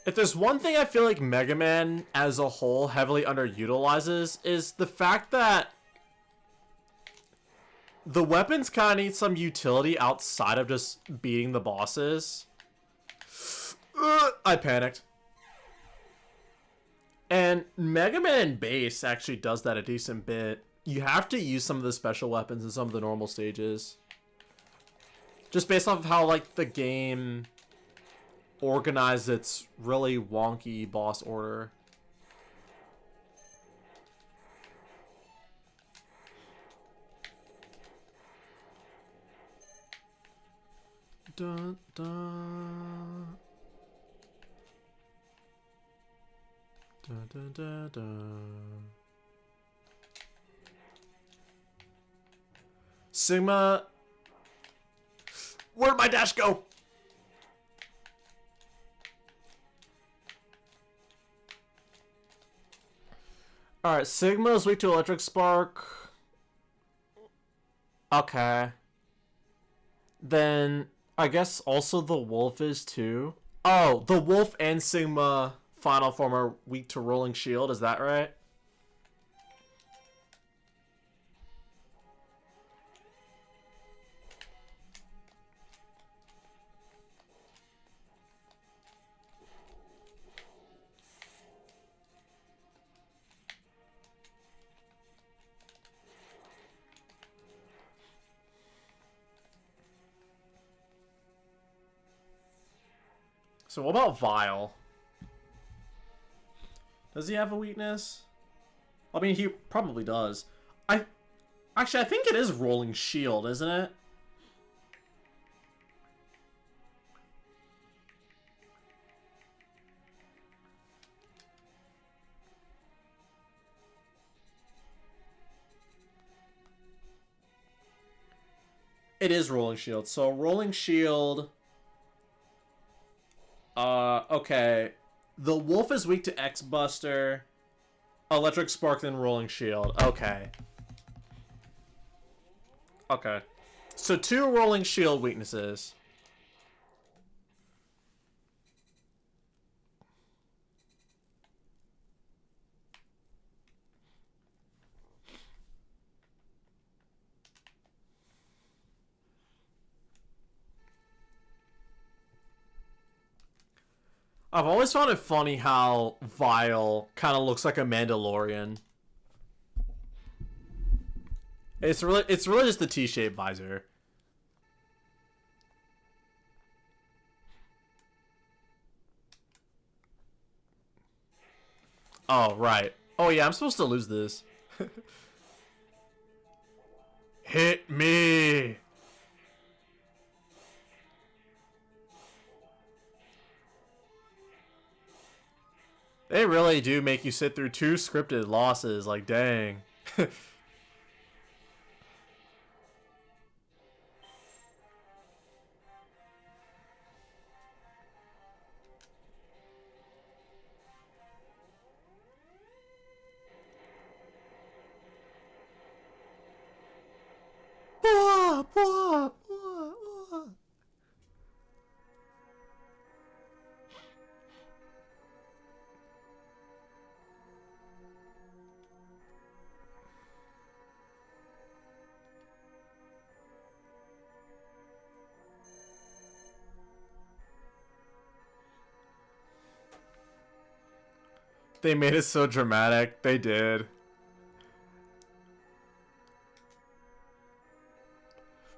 If there's one thing I feel like Mega Man as a whole heavily underutilizes, is the fact that the weapons kind of need some utility outside of just beating the bosses. I panicked. And Mega Man Base actually does that a decent bit. You have to use some of the special weapons in some of the normal stages. Just based off of how, like, the game organized its really wonky boss order. Dun, dun. Dun, dun, dun, dun. Sigma. Where'd my dash go? Alright, Sigma is weak to Electric Spark. Okay. Then, I guess also the Wolf is too. Oh, the Wolf and Sigma final form are weak to Rolling Shield, is that right? So what about Vile? Does he have a weakness? I mean, he probably does. Actually, I think it is Rolling Shield, isn't it? It is Rolling Shield. So Rolling Shield... okay. The Wolf is weak to X-Buster, Electric Spark, then Rolling Shield. Okay. Okay. So 2 Rolling Shield weaknesses. I've always found it funny how Vile kind of looks like a Mandalorian. It's really just the T-shaped visor. Oh, right. Oh yeah, I'm supposed to lose this. Hit me! They really do make you sit through 2 scripted losses, like, dang. They made it so dramatic. They did.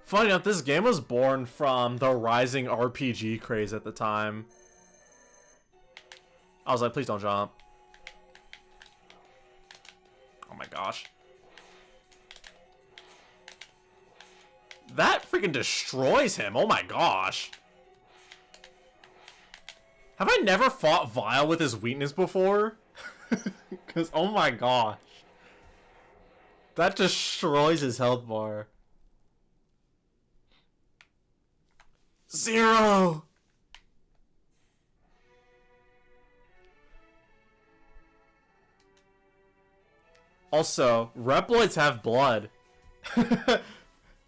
Funny enough, this game was born from the rising RPG craze at the time. I was like, please don't jump. Oh my gosh. That freaking destroys him. Oh my gosh. Have I never fought Vile with his weakness before? Because, oh my gosh. That destroys his health bar. 0! Also, Reploids have blood.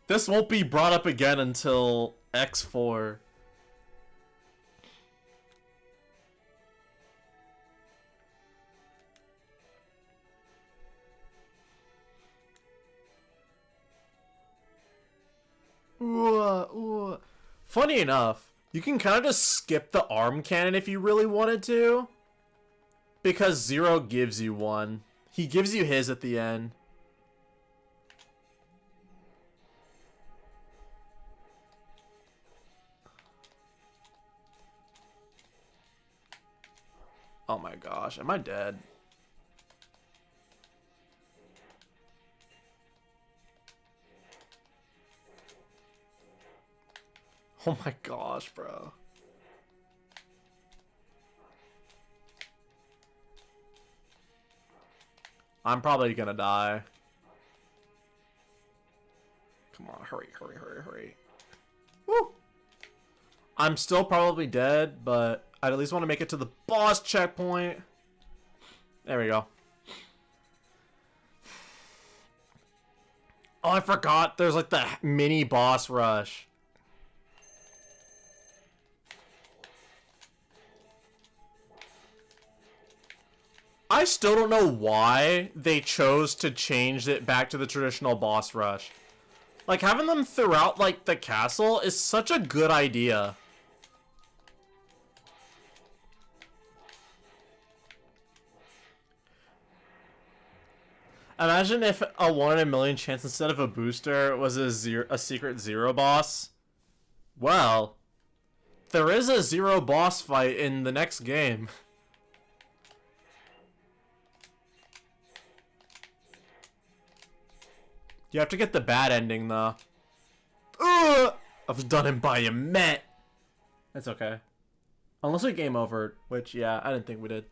This won't be brought up again until X4. Ooh. Funny enough, you can kind of just skip the arm cannon if you really wanted to. Because Zero gives you one. He gives you his at the end. Oh my gosh, am I dead? Oh my gosh, bro. I'm probably gonna die. Come on, hurry, hurry, hurry, hurry. Woo! I'm still probably dead, but I at least want to make it to the boss checkpoint. There we go. Oh, I forgot. There's like the mini boss rush. I still don't know why they chose to change it back to the traditional boss rush. Like, having them throughout, like, the castle is such a good idea. Imagine if a 1 in a million chance instead of a booster was a secret Zero boss. Well, there is a Zero boss fight in the next game. You have to get the bad ending, though. Ugh! I've done him by a met. That's okay. Unless we game over, which, yeah, I didn't think we did.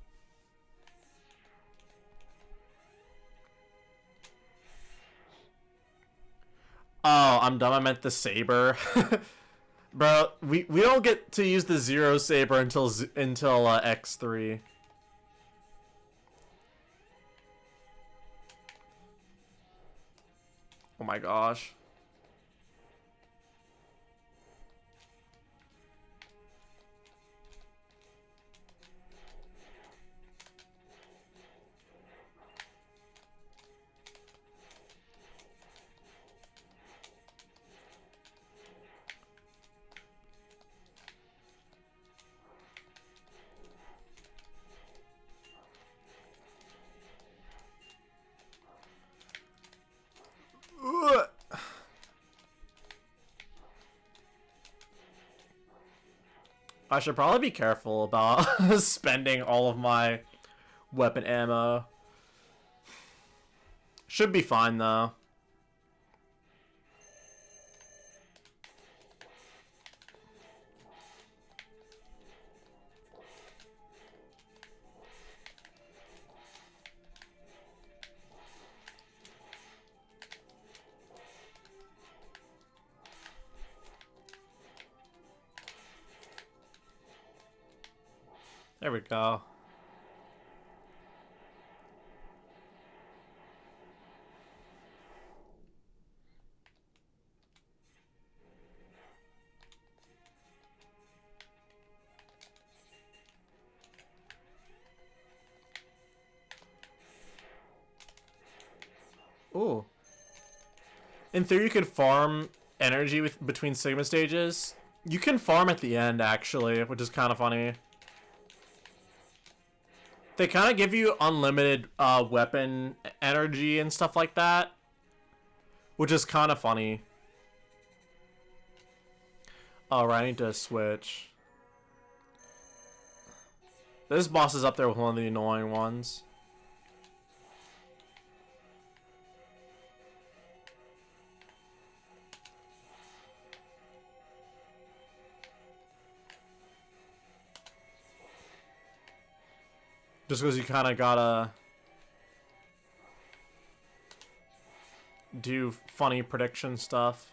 Oh, I'm dumb. I meant the saber. Bro, we don't get to use the Zero saber until X3. Oh my gosh. I should probably be careful about spending all of my weapon ammo. Should be fine, though. There we go. Ooh. In theory, you could farm energy between Sigma stages. You can farm at the end, actually, which is kind of funny. They kind of give you unlimited weapon energy and stuff like that, which is kind of funny. Alright, I need to switch. This boss is up there with one of the annoying ones. Just because you kind of gotta do funny prediction stuff.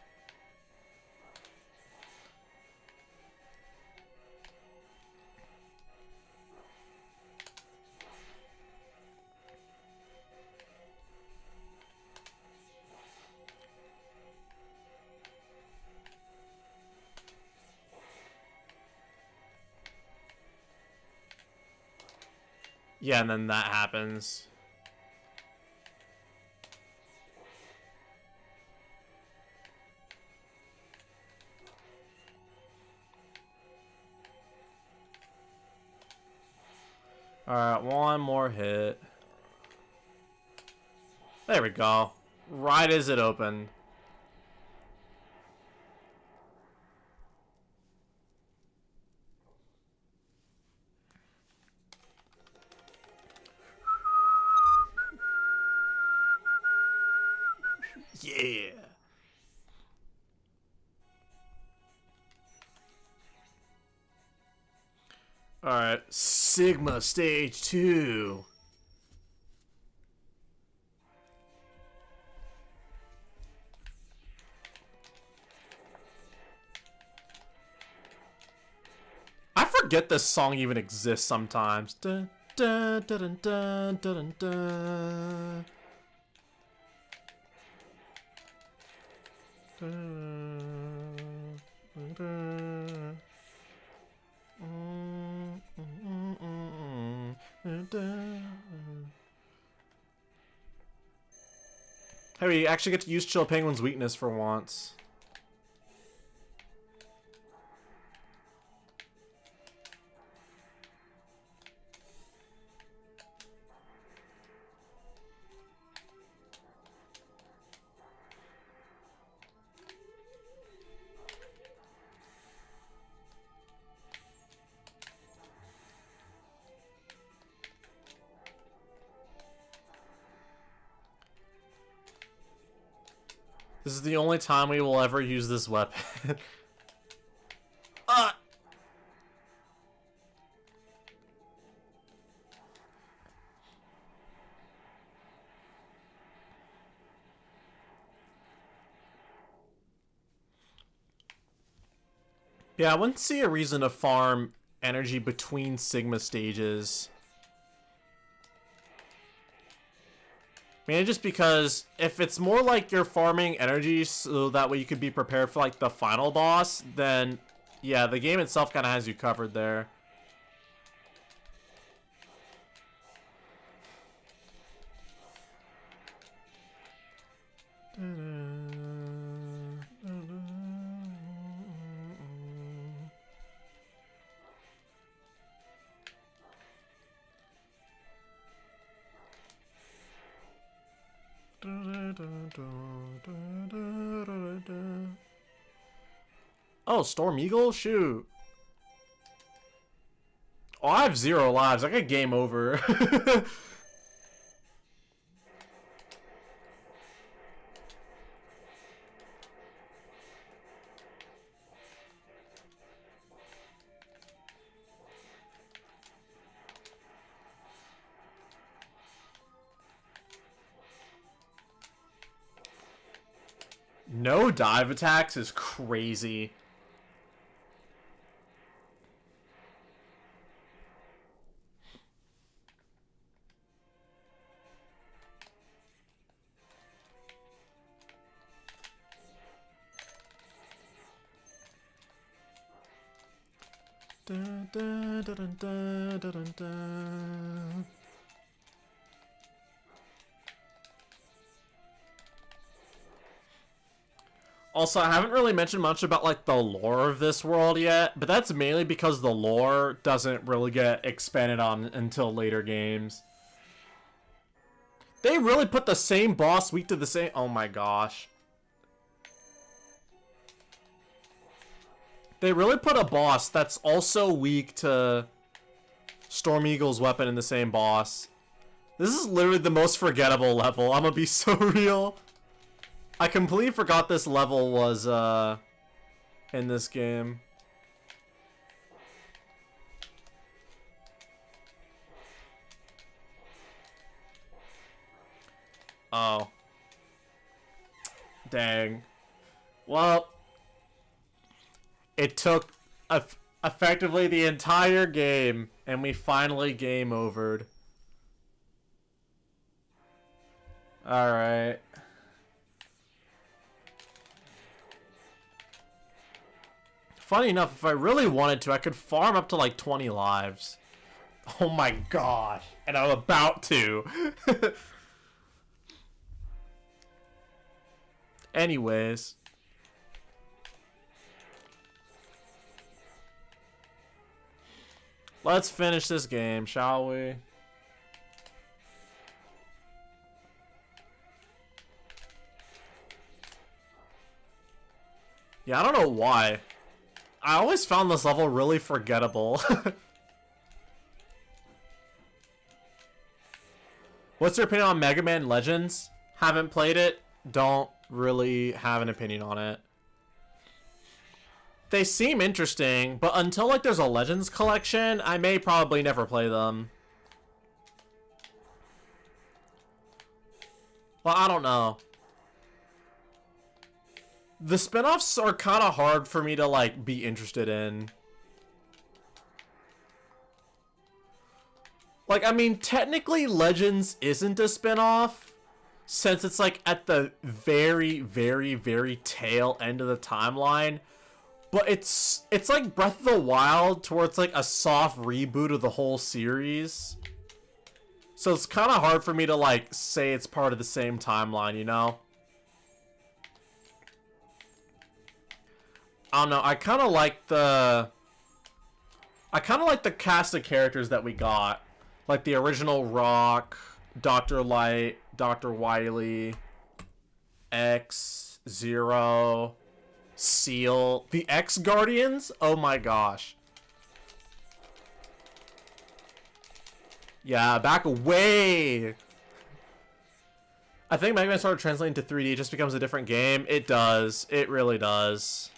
Yeah, and then that happens. Alright, one more hit. There we go. Right as it opened. Yeah. Alright, Sigma Stage 2. I forget this song even exists sometimes. Dun, dun, dun, dun, dun, dun, dun. Hey, we actually get to use Chill Penguin's weakness for once. This is the only time we will ever use this weapon. Yeah, I wouldn't see a reason to farm energy between Sigma stages. Mainly just because if it's more like you're farming energy so that way you could be prepared for like the final boss, then yeah, the game itself kind of has you covered there. Oh, Storm Eagle? Shoot. Oh, I have 0 lives. I got game over. No dive attacks is crazy. Dun, dun, dun, dun, dun, dun, dun. Also, I haven't really mentioned much about, like, the lore of this world yet, but that's mainly because the lore doesn't really get expanded on until later games. They really put the same boss weak to the same... Oh my gosh. They really put a boss that's also weak to Storm Eagle's weapon in the same boss. This is literally the most forgettable level. I'm gonna be so real. I completely forgot this level was, in this game. Oh. Dang. Well, it took effectively the entire game, and we finally game overed. Alright. Funny enough, if I really wanted to, I could farm up to like 20 lives. Oh my gosh. And I'm about to. Anyways. Let's finish this game, shall we? Yeah, I don't know why. I always found this level really forgettable. What's your opinion on Mega Man Legends? Haven't played it. Don't really have an opinion on it. They seem interesting, but until like there's a Legends collection, I may probably never play them. Well, I don't know. The spin-offs are kind of hard for me to, like, be interested in. Like, I mean, technically Legends isn't a spin-off, since it's, like, at the very, very, very tail end of the timeline. But it's like Breath of the Wild, to where it's, like, a soft reboot of the whole series. So it's kind of hard for me to, like, say it's part of the same timeline, you know? I don't know, I kind of like the cast of characters that we got. Like the original Rock, Dr. Light, Dr. Wily, X, Zero, Seal, the X-Guardians? Oh my gosh. Yeah, back away! I think Mega Man started translating to 3D, it just becomes a different game. It does. It really does.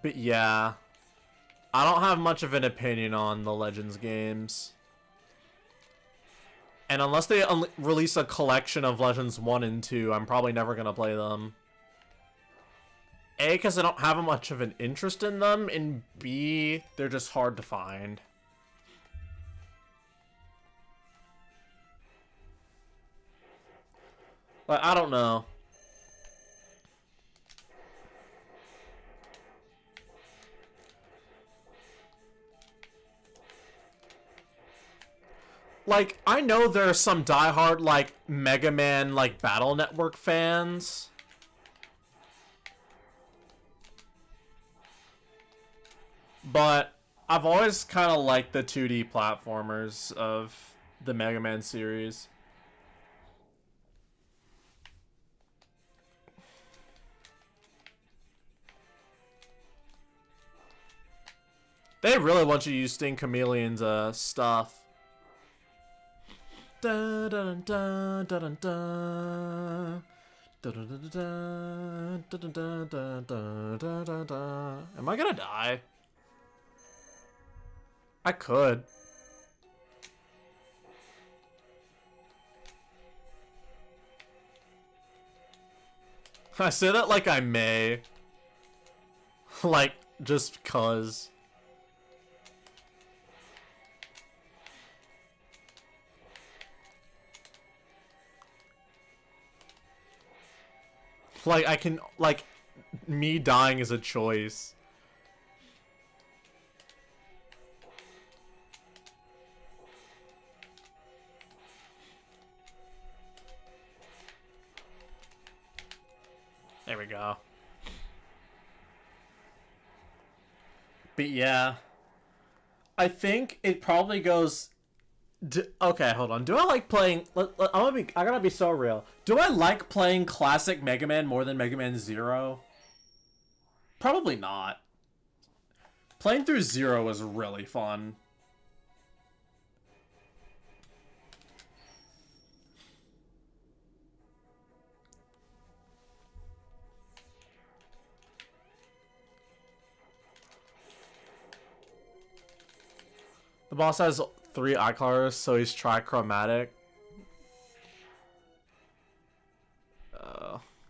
But yeah, I don't have much of an opinion on the Legends games. And unless they release a collection of Legends 1 and 2, I'm probably never going to play them. A, because I don't have much of an interest in them, and B, they're just hard to find. Like, I don't know. Like, I know there are some diehard, like, Mega Man, like, Battle Network fans. But I've always kind of liked the 2D platformers of the Mega Man series. They really want you to use Sting Chameleon's stuff. Am I gonna die? I could. I say that like I may. Like, just cause. Like, I can, like, me dying is a choice. we go. But yeah, I think it probably goes. Okay, hold on. Do I like playing? I gotta be so real. Do I like playing classic Mega Man more than Mega Man Zero? Probably not. Playing through Zero was really fun. The boss has 3 eye colors, so he's trichromatic.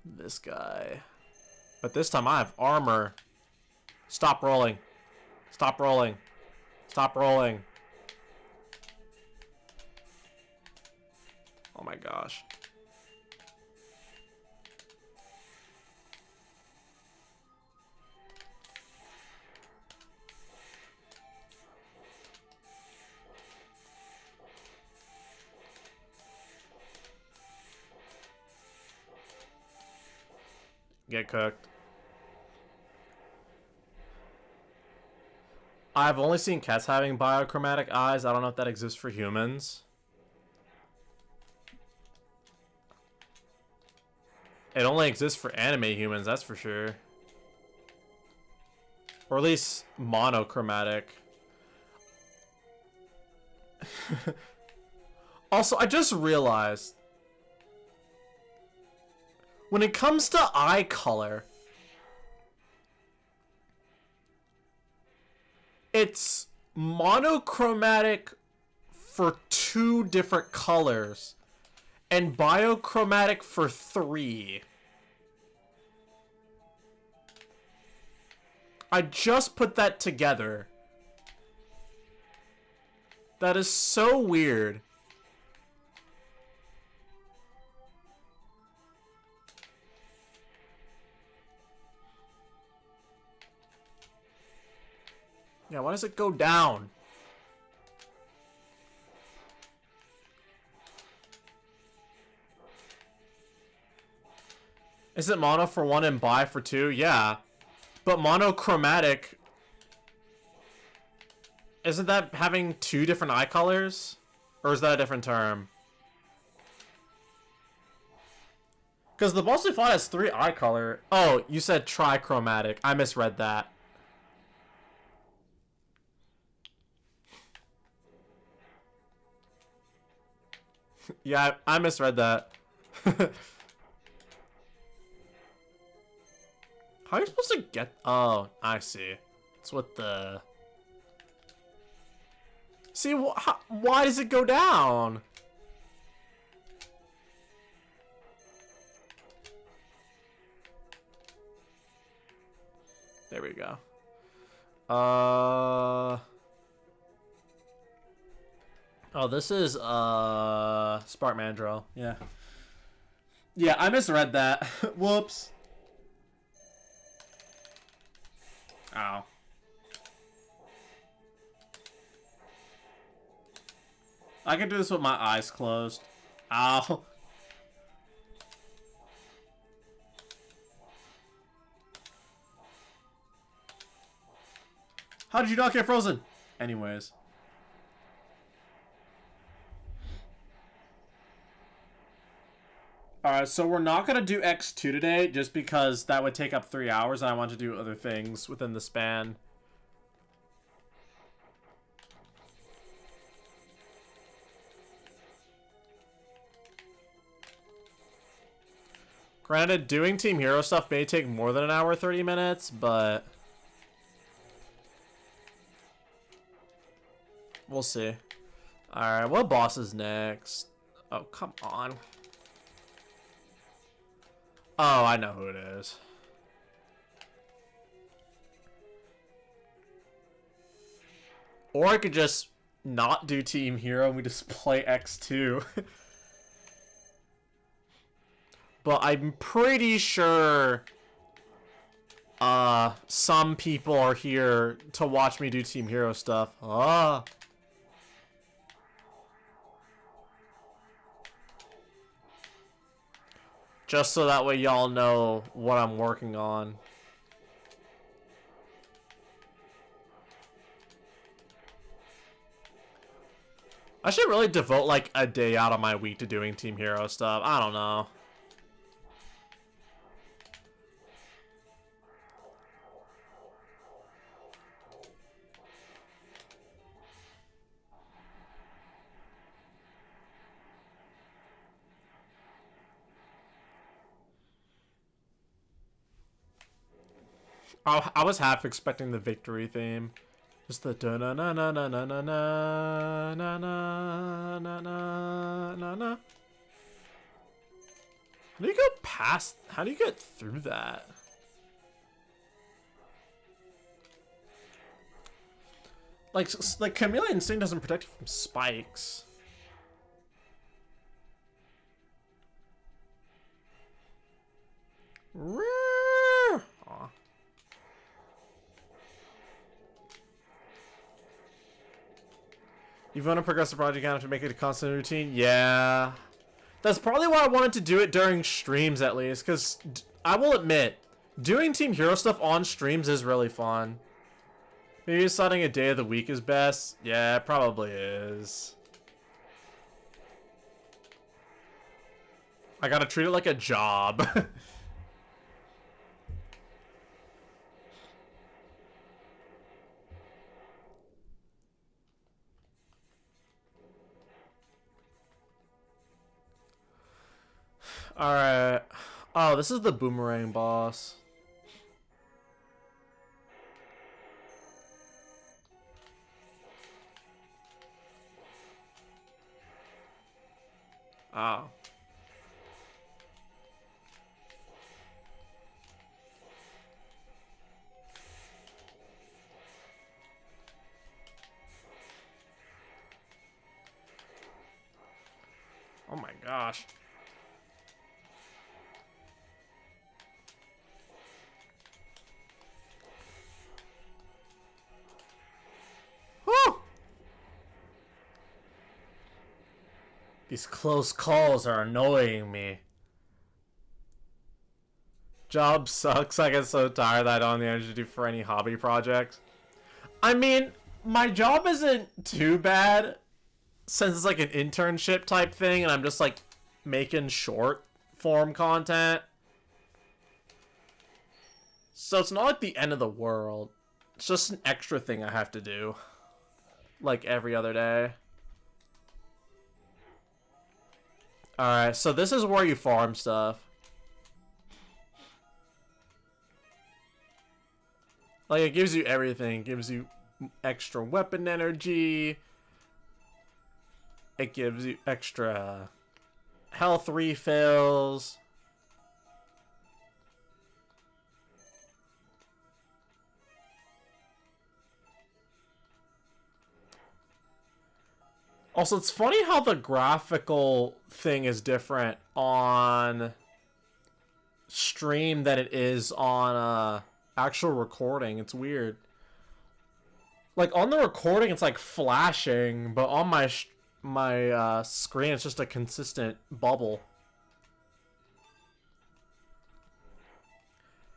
This guy. But this time I have armor. Stop rolling. Stop rolling. Stop rolling. Oh my gosh. Get cooked. I've only seen cats having biochromatic eyes. I don't know if that exists for humans. It only exists for anime humans, that's for sure. Or at least monochromatic. Also, I just realized, when it comes to eye color, it's monochromatic for 2 different colors and biochromatic for 3. I just put that together. That is so weird. Yeah, why does it go down? Is it mono for 1 and bi for 2? Yeah. But monochromatic... Isn't that having 2 different eye colors? Or is that a different term? Because the boss we fought has 3 eye color. Oh, you said trichromatic. I misread that. Yeah, I misread that. How are you supposed to get... Oh, I see. It's what the... See, why does it go down? There we go. Oh, this is, Spark Mandrill. Yeah. Yeah, I misread that. Whoops. Ow. I can do this with my eyes closed. Ow. How did you not get frozen? Anyways. Alright, so we're not going to do X2 today, just because that would take up 3 hours, and I want to do other things within the span. Granted, doing Team Hero stuff may take more than an hour 30 minutes, but... we'll see. Alright, what boss is next? Oh, come on. Oh, I know who it is. Or I could just not do Team Hero and we just play X2. But I'm pretty sure some people are here to watch me do Team Hero stuff. Ah. Just so that way y'all know what I'm working on. I should really devote like a day out of my week to doing Team Hero stuff. I don't know. I was half expecting the victory theme. Just the da na na na na na na na na na na na na. How do you go past? How do you get through that? Like Chameleon Sting doesn't protect you from spikes. Aw. You want to progress the project, you have to make it a constant routine? Yeah. That's probably why I wanted to do it during streams at least, because I will admit, doing Team Hero stuff on streams is really fun. Maybe deciding a day of the week is best? Yeah, it probably is. I gotta treat it like a job. Alright. Oh, this is the boomerang boss. Oh. Oh my gosh. Woo! These close calls are annoying me. Job sucks. I get so tired that I don't have the energy to do for any hobby projects. I mean, my job isn't too bad since it's like an internship type thing and I'm just like making short form content. So it's not like the end of the world. It's just an extra thing I have to do. Like every other day. Alright, so this is where you farm stuff. Like, it gives you everything. It gives you extra weapon energy. It gives you extra health refills. Also, it's funny how the graphical thing is different on stream than it is on actual recording. It's weird. Like, on the recording, it's like flashing, but on my screen, it's just a consistent bubble.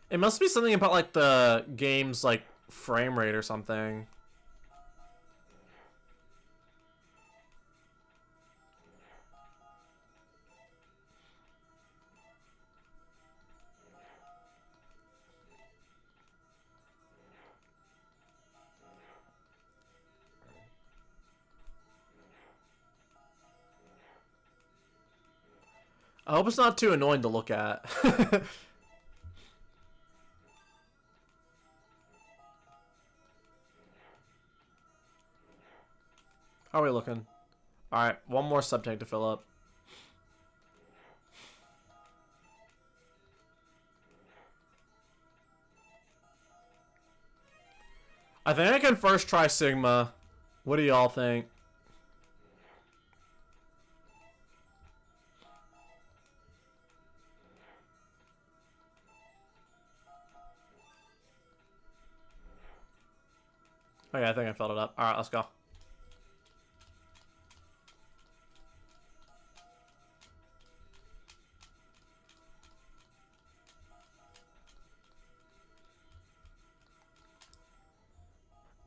It must be something about like the game's like frame rate or something. I hope it's not too annoying to look at. How are we looking? Alright, one more subtank to fill up. I think I can first try Sigma. What do y'all think? Okay, I think I filled it up. Alright, let's go.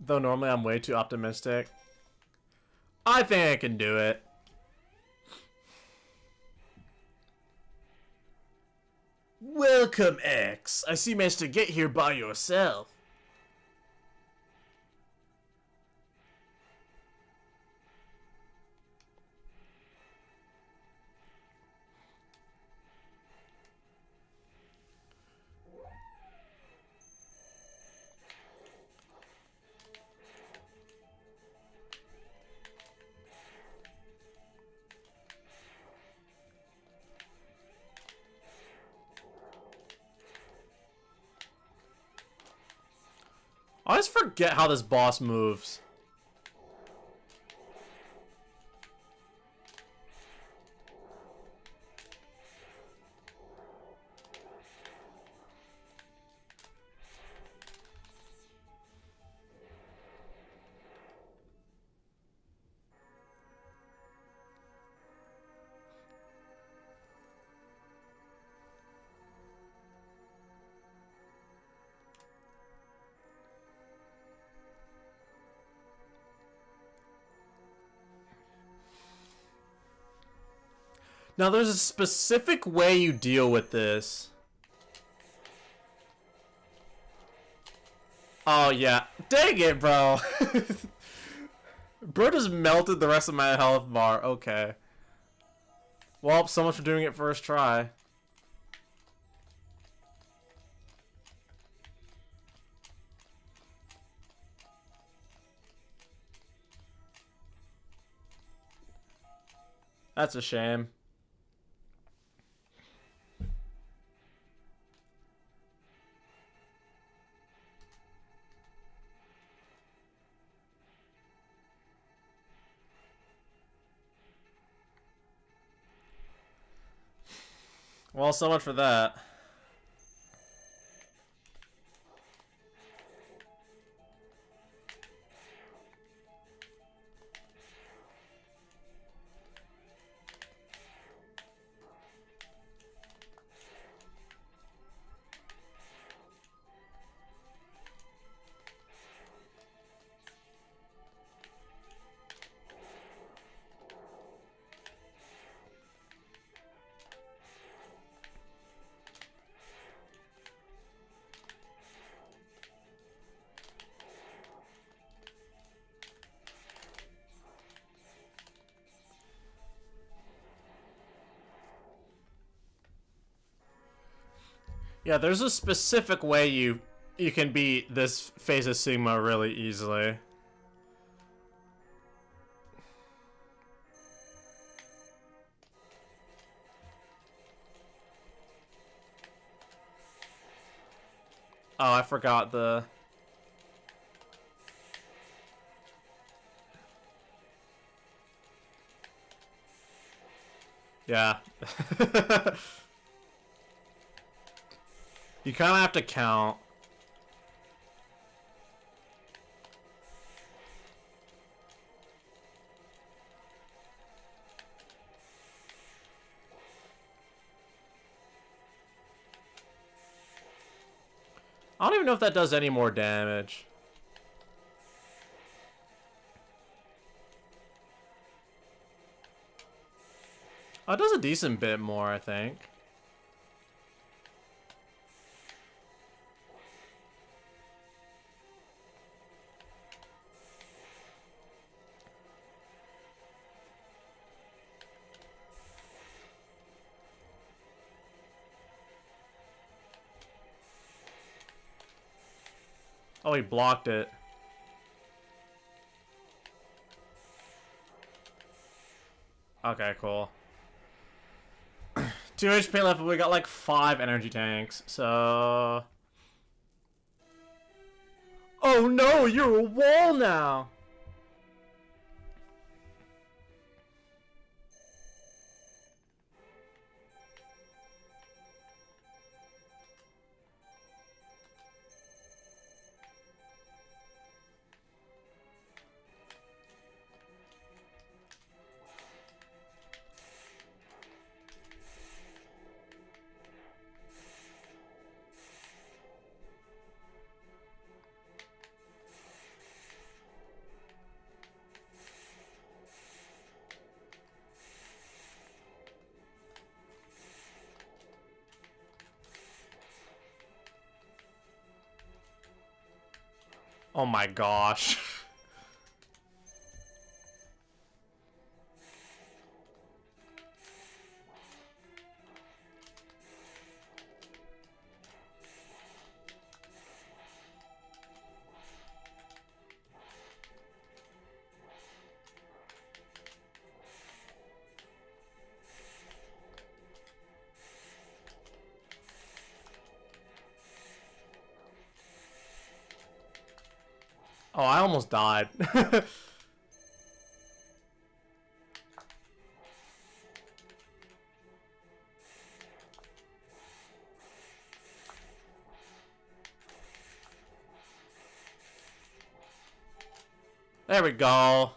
Though normally I'm way too optimistic. I think I can do it. Welcome, X. I see you managed to get here by yourself. I always forget how this boss moves. Now, there's a specific way you deal with this. Oh, yeah. Dang it, bro. Bro just melted the rest of my health bar. Okay. Well, so much for doing it first try. That's a shame. Well, so much for that. Yeah, there's a specific way you can beat this phase of Sigma really easily. Oh, I forgot the... Yeah. You kind of have to count. I don't even know if that does any more damage. Oh, it does a decent bit more, I think. Oh, he blocked it. Okay, cool. 2 HP left, but we got like 5 energy tanks, so... Oh no, you're a wall now! Oh my gosh. Oh, I almost died. There we go.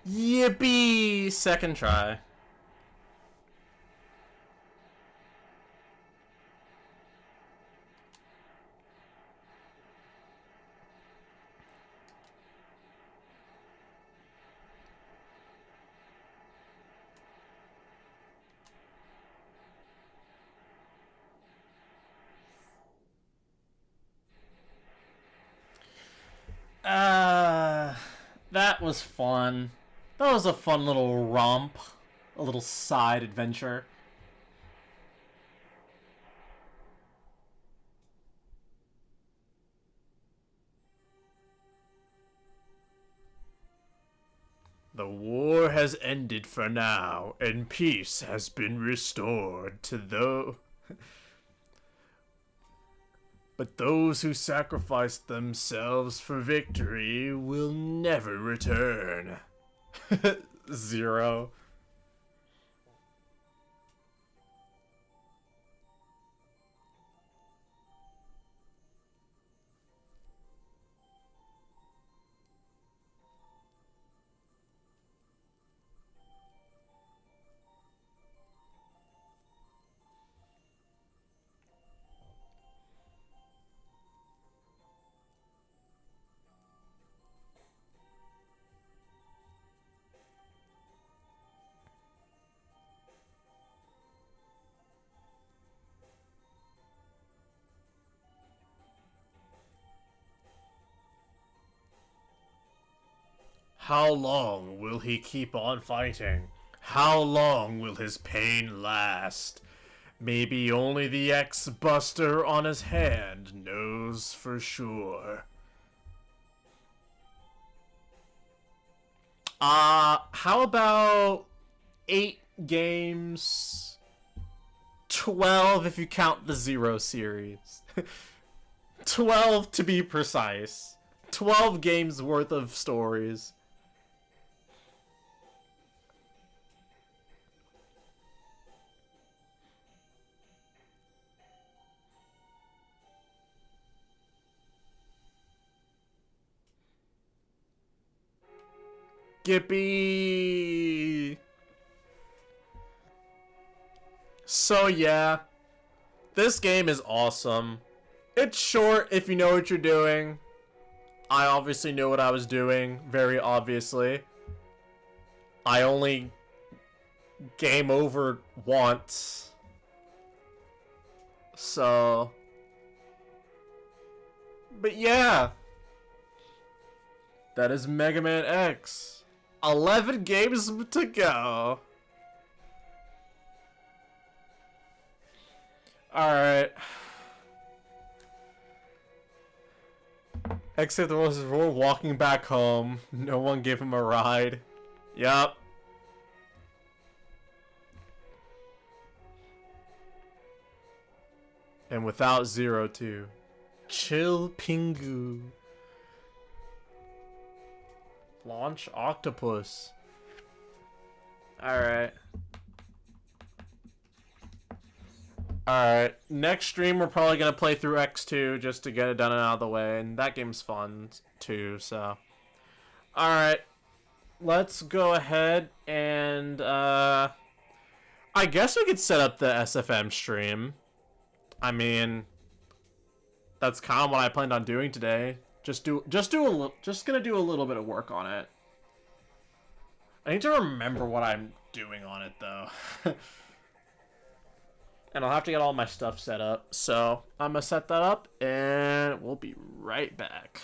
Yippee! Second try. That was fun. That was a fun little romp. A little side adventure. The war has ended for now, and peace has been restored to those. But those who sacrificed themselves for victory will never return. Zero. How long will he keep on fighting? How long will his pain last? Maybe only the X-Buster on his hand knows for sure. How about 8 games? 12 if you count the Zero series. 12 to be precise. 12 games worth of stories. Gippy! So yeah, this game is awesome. It's short if you know what you're doing. I obviously knew what I was doing, very obviously. I only game over once. So... But yeah. That is Mega Man X. 11 games to go. Alright. Except we're walking back home. No one gave him a ride. Yup. And without Zero too. Chill Pingu. Launch Octopus. Alright. Alright. Next stream we're probably gonna play through X2 just to get it done and out of the way. And that game's fun too, so. Alright. Let's go ahead and I guess we could set up the SFM stream. I mean, that's kind of what I planned on doing today. Just gonna do a little bit of work on it. I need to remember what I'm doing on it though. And I'll have to get all my stuff set up. So I'm going to set that up, and we'll be right back.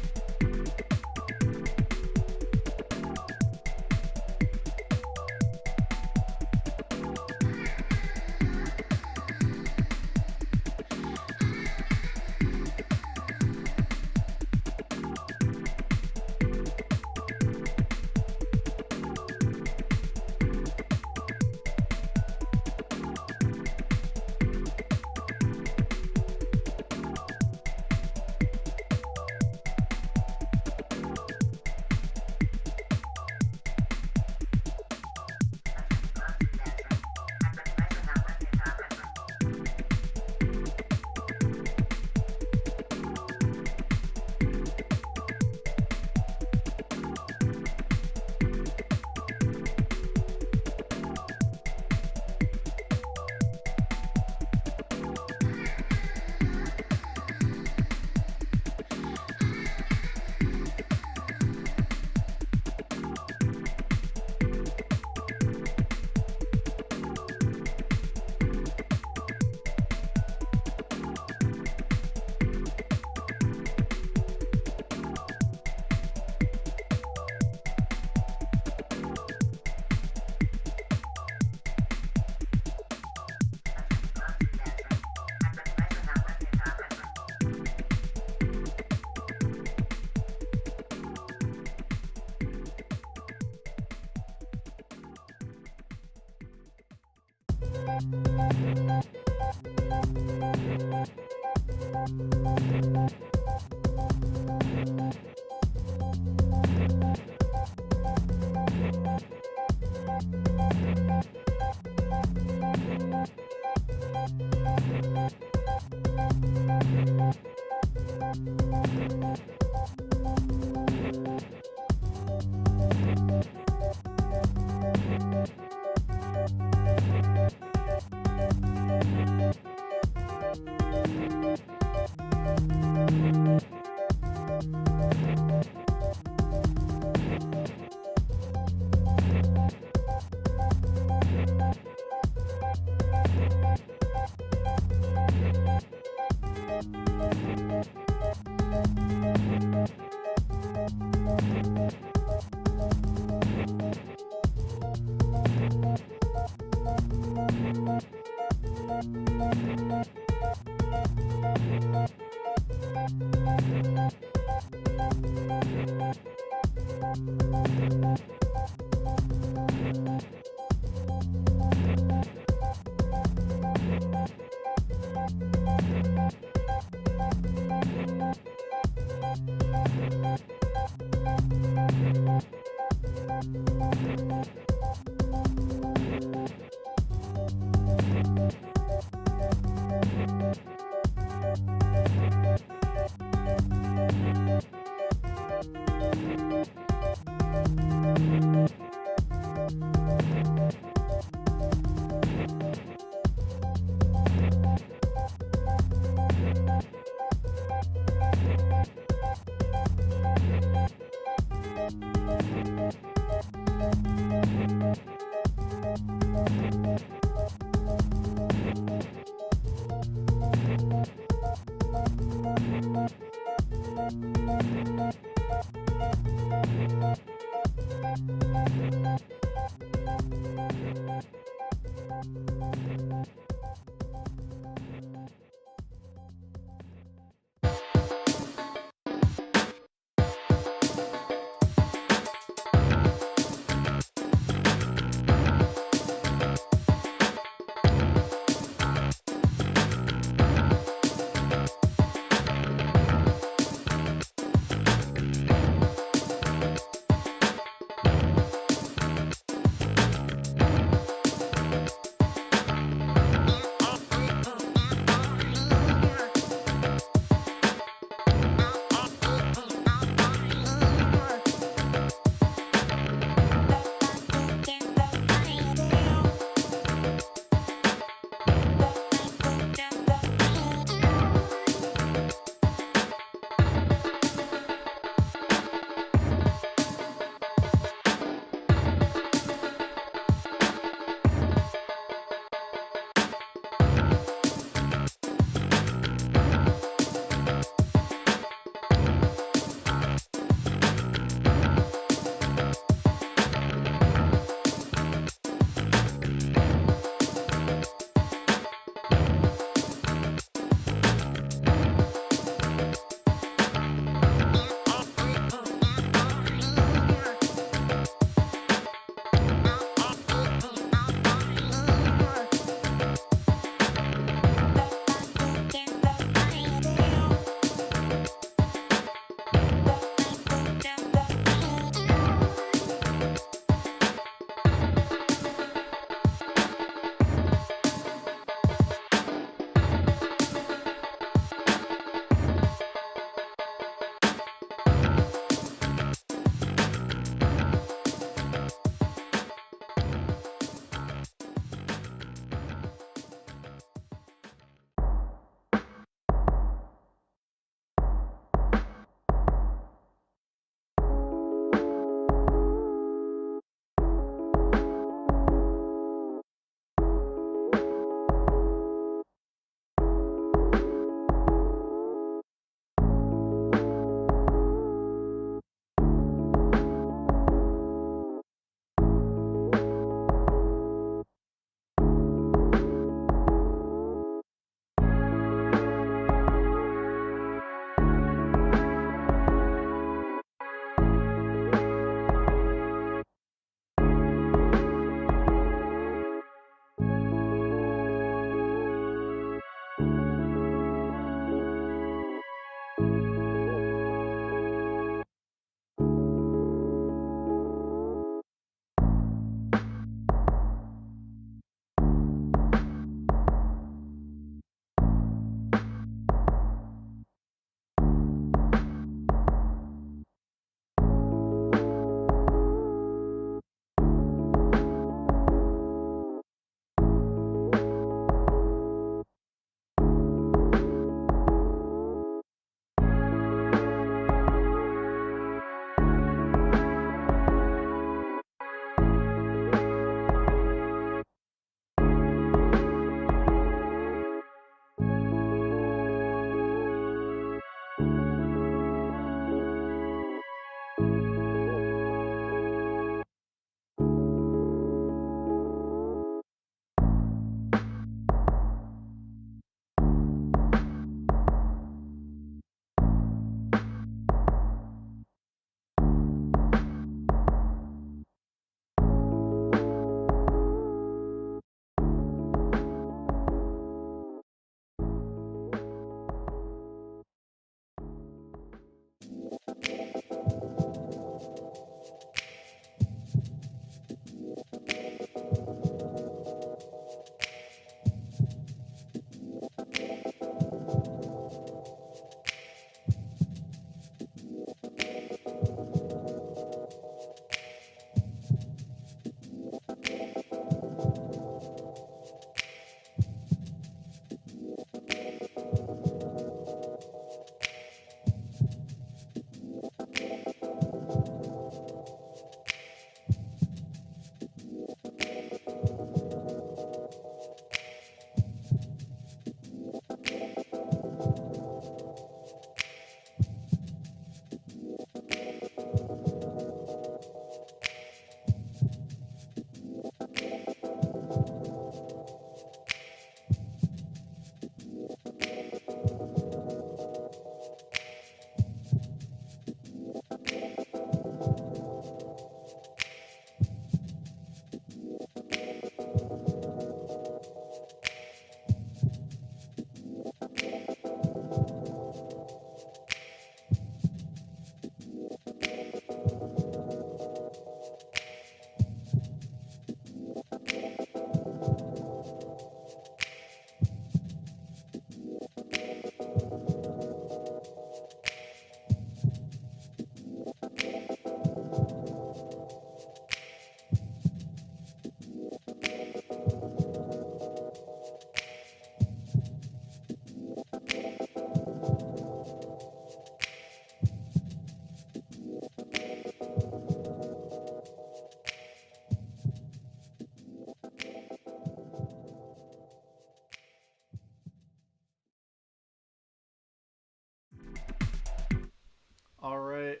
Alright.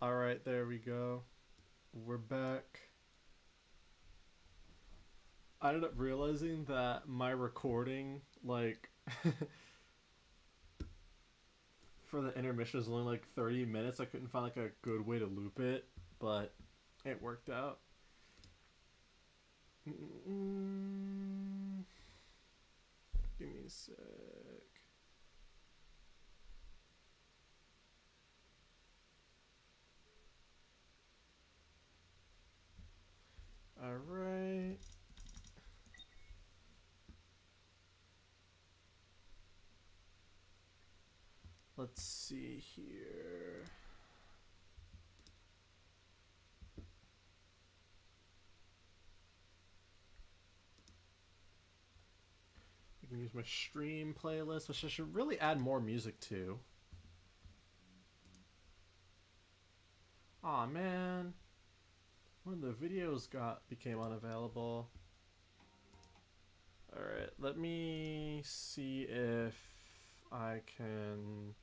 Alright, there we go. We're back. I ended up realizing that my recording, like, for the intermission is only like 30 minutes. I couldn't find like a good way to loop it, but it worked out. Give me a sec. Alright. Let's see here. I can use my stream playlist, which I should really add more music to. Aw, man. When the videos became unavailable. Alright, let me see if I can...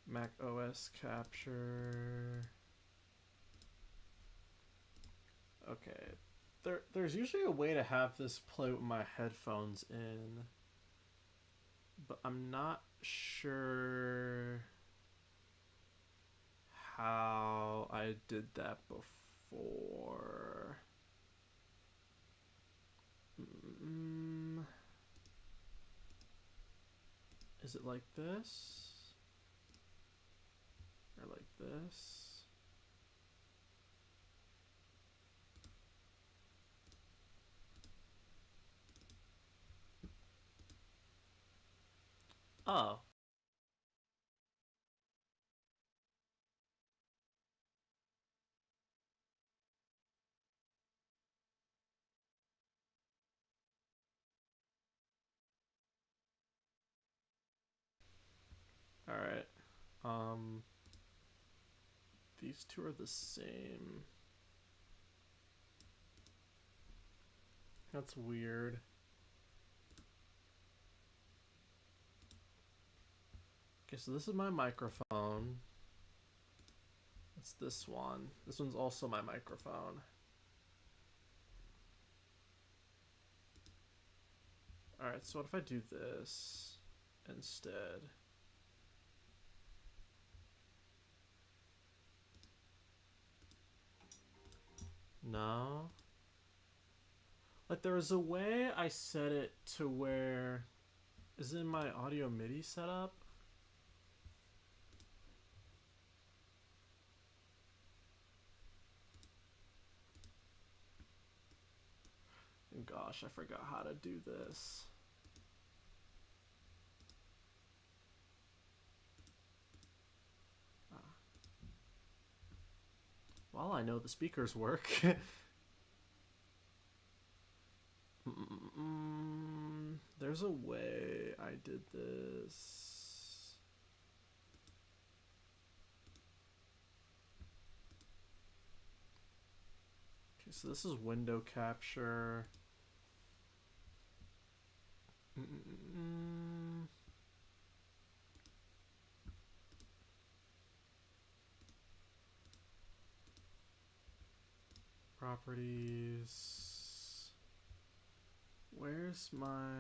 Mac OS capture. Okay. There's usually a way to have this play with my headphones in, but I'm not sure how I did that before. Is it like this? Or like this? Oh. Alright. These two are the same. That's weird. Okay, so this is my microphone. It's this one. This one's also my microphone. Alright, so what if I do this instead? No? Like, there was a way I set it to where... Is it in my audio MIDI setup? Gosh, I forgot how to do this. Well, I know the speakers work. There's a way I did this. Okay, so this is window capture. Properties. Where's my...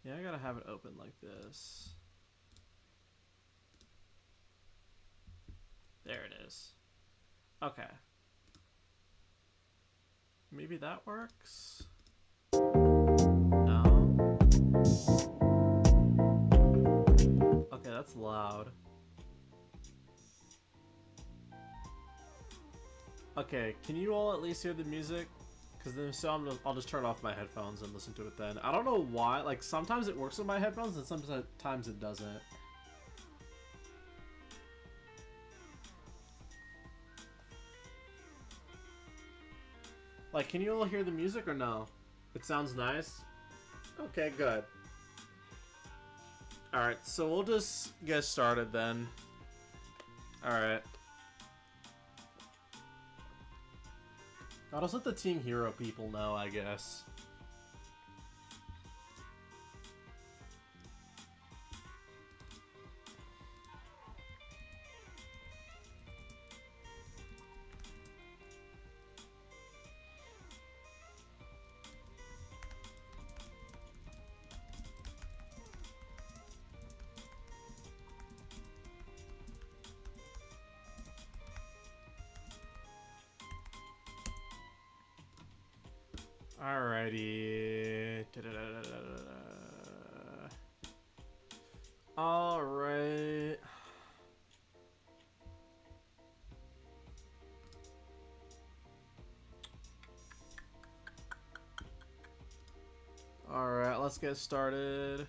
Yeah, I gotta have it open like this. There it is. Okay. Maybe that works? No? Okay, that's loud. Okay, can you all at least hear the music? Because then I'll just turn off my headphones and listen to it then. I don't know why, like sometimes it works with my headphones and sometimes it doesn't. Like, can you all hear the music or no? It sounds nice? Okay, good. Alright, so we'll just get started then. Alright. I'll just let the Team Hero people know, I guess. Alrighty. Alright. Alright, let's get started.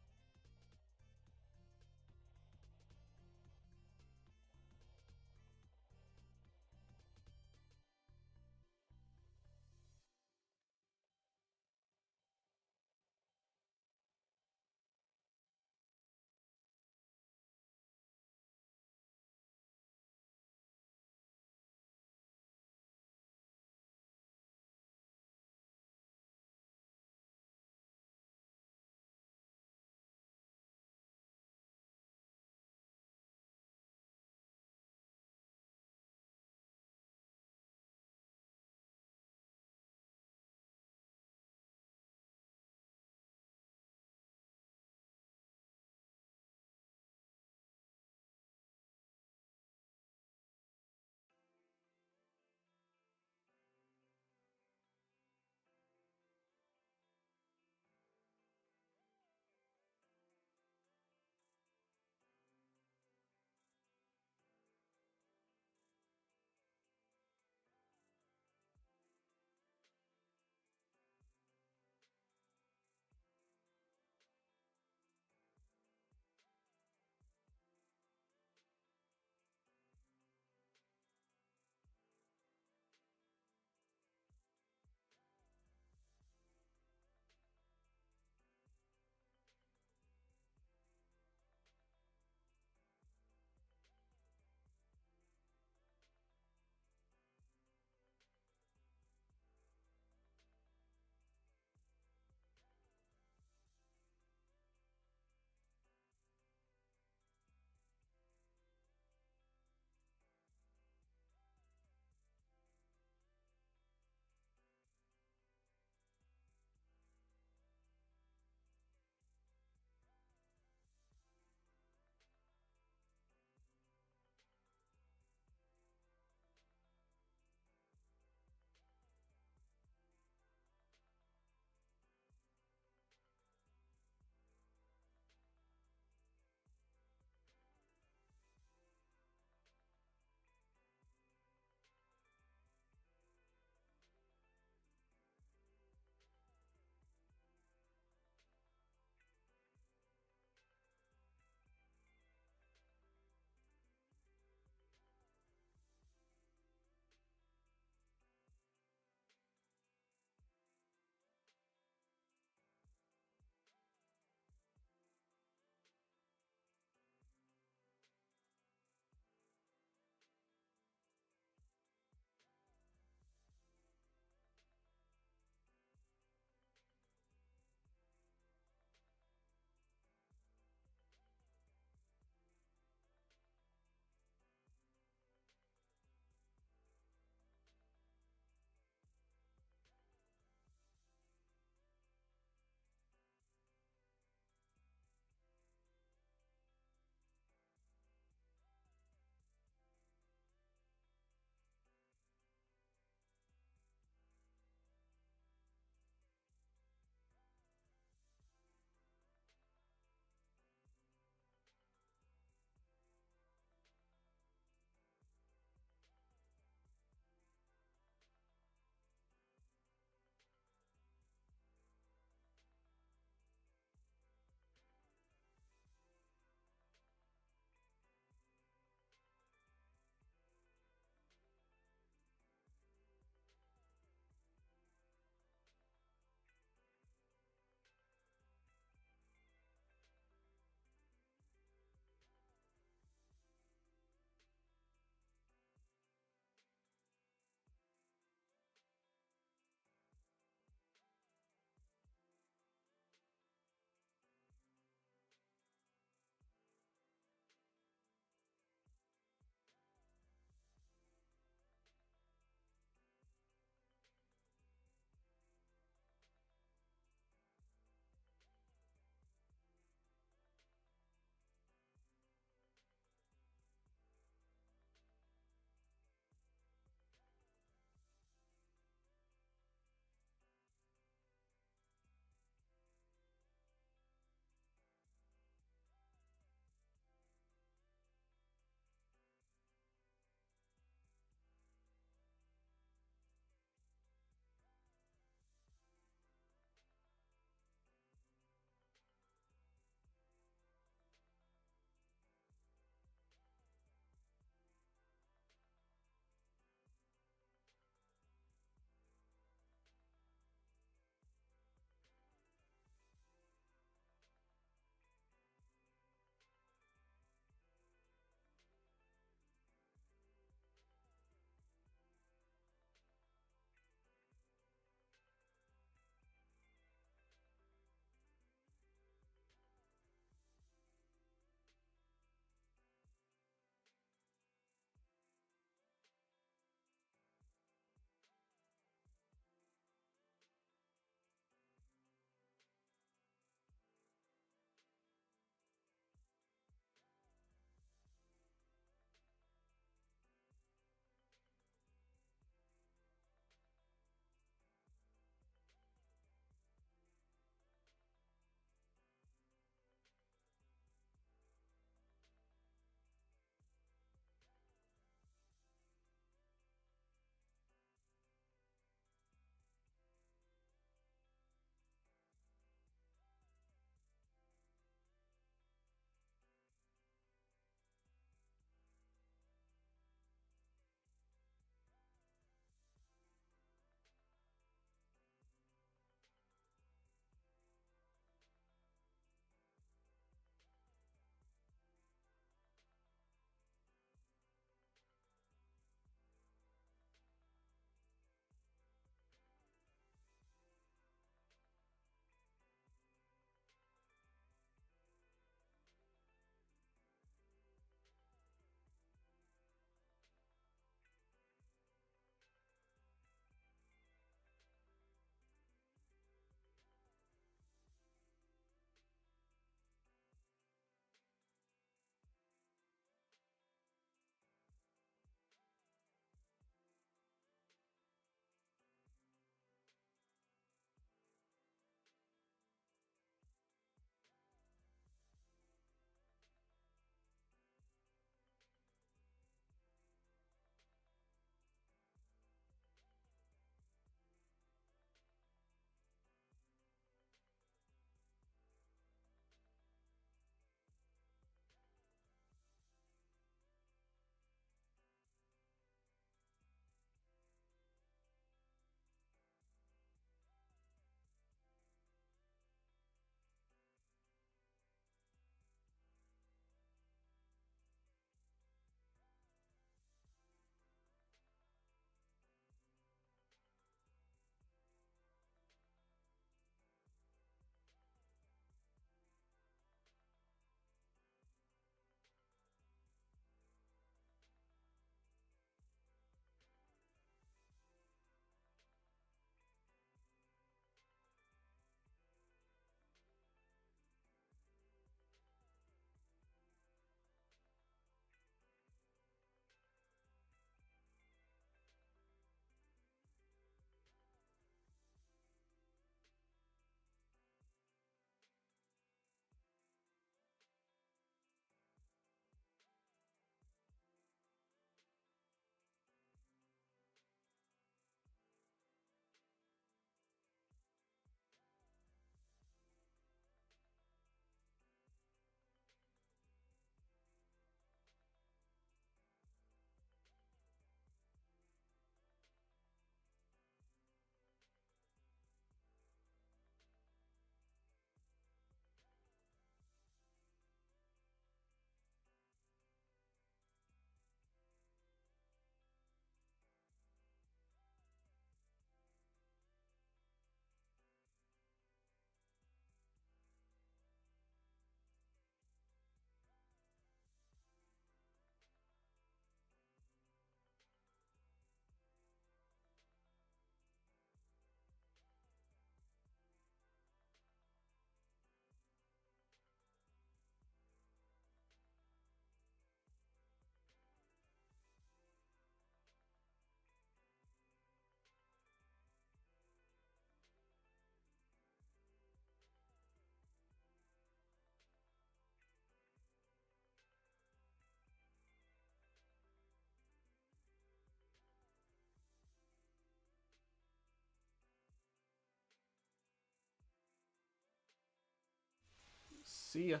See ya.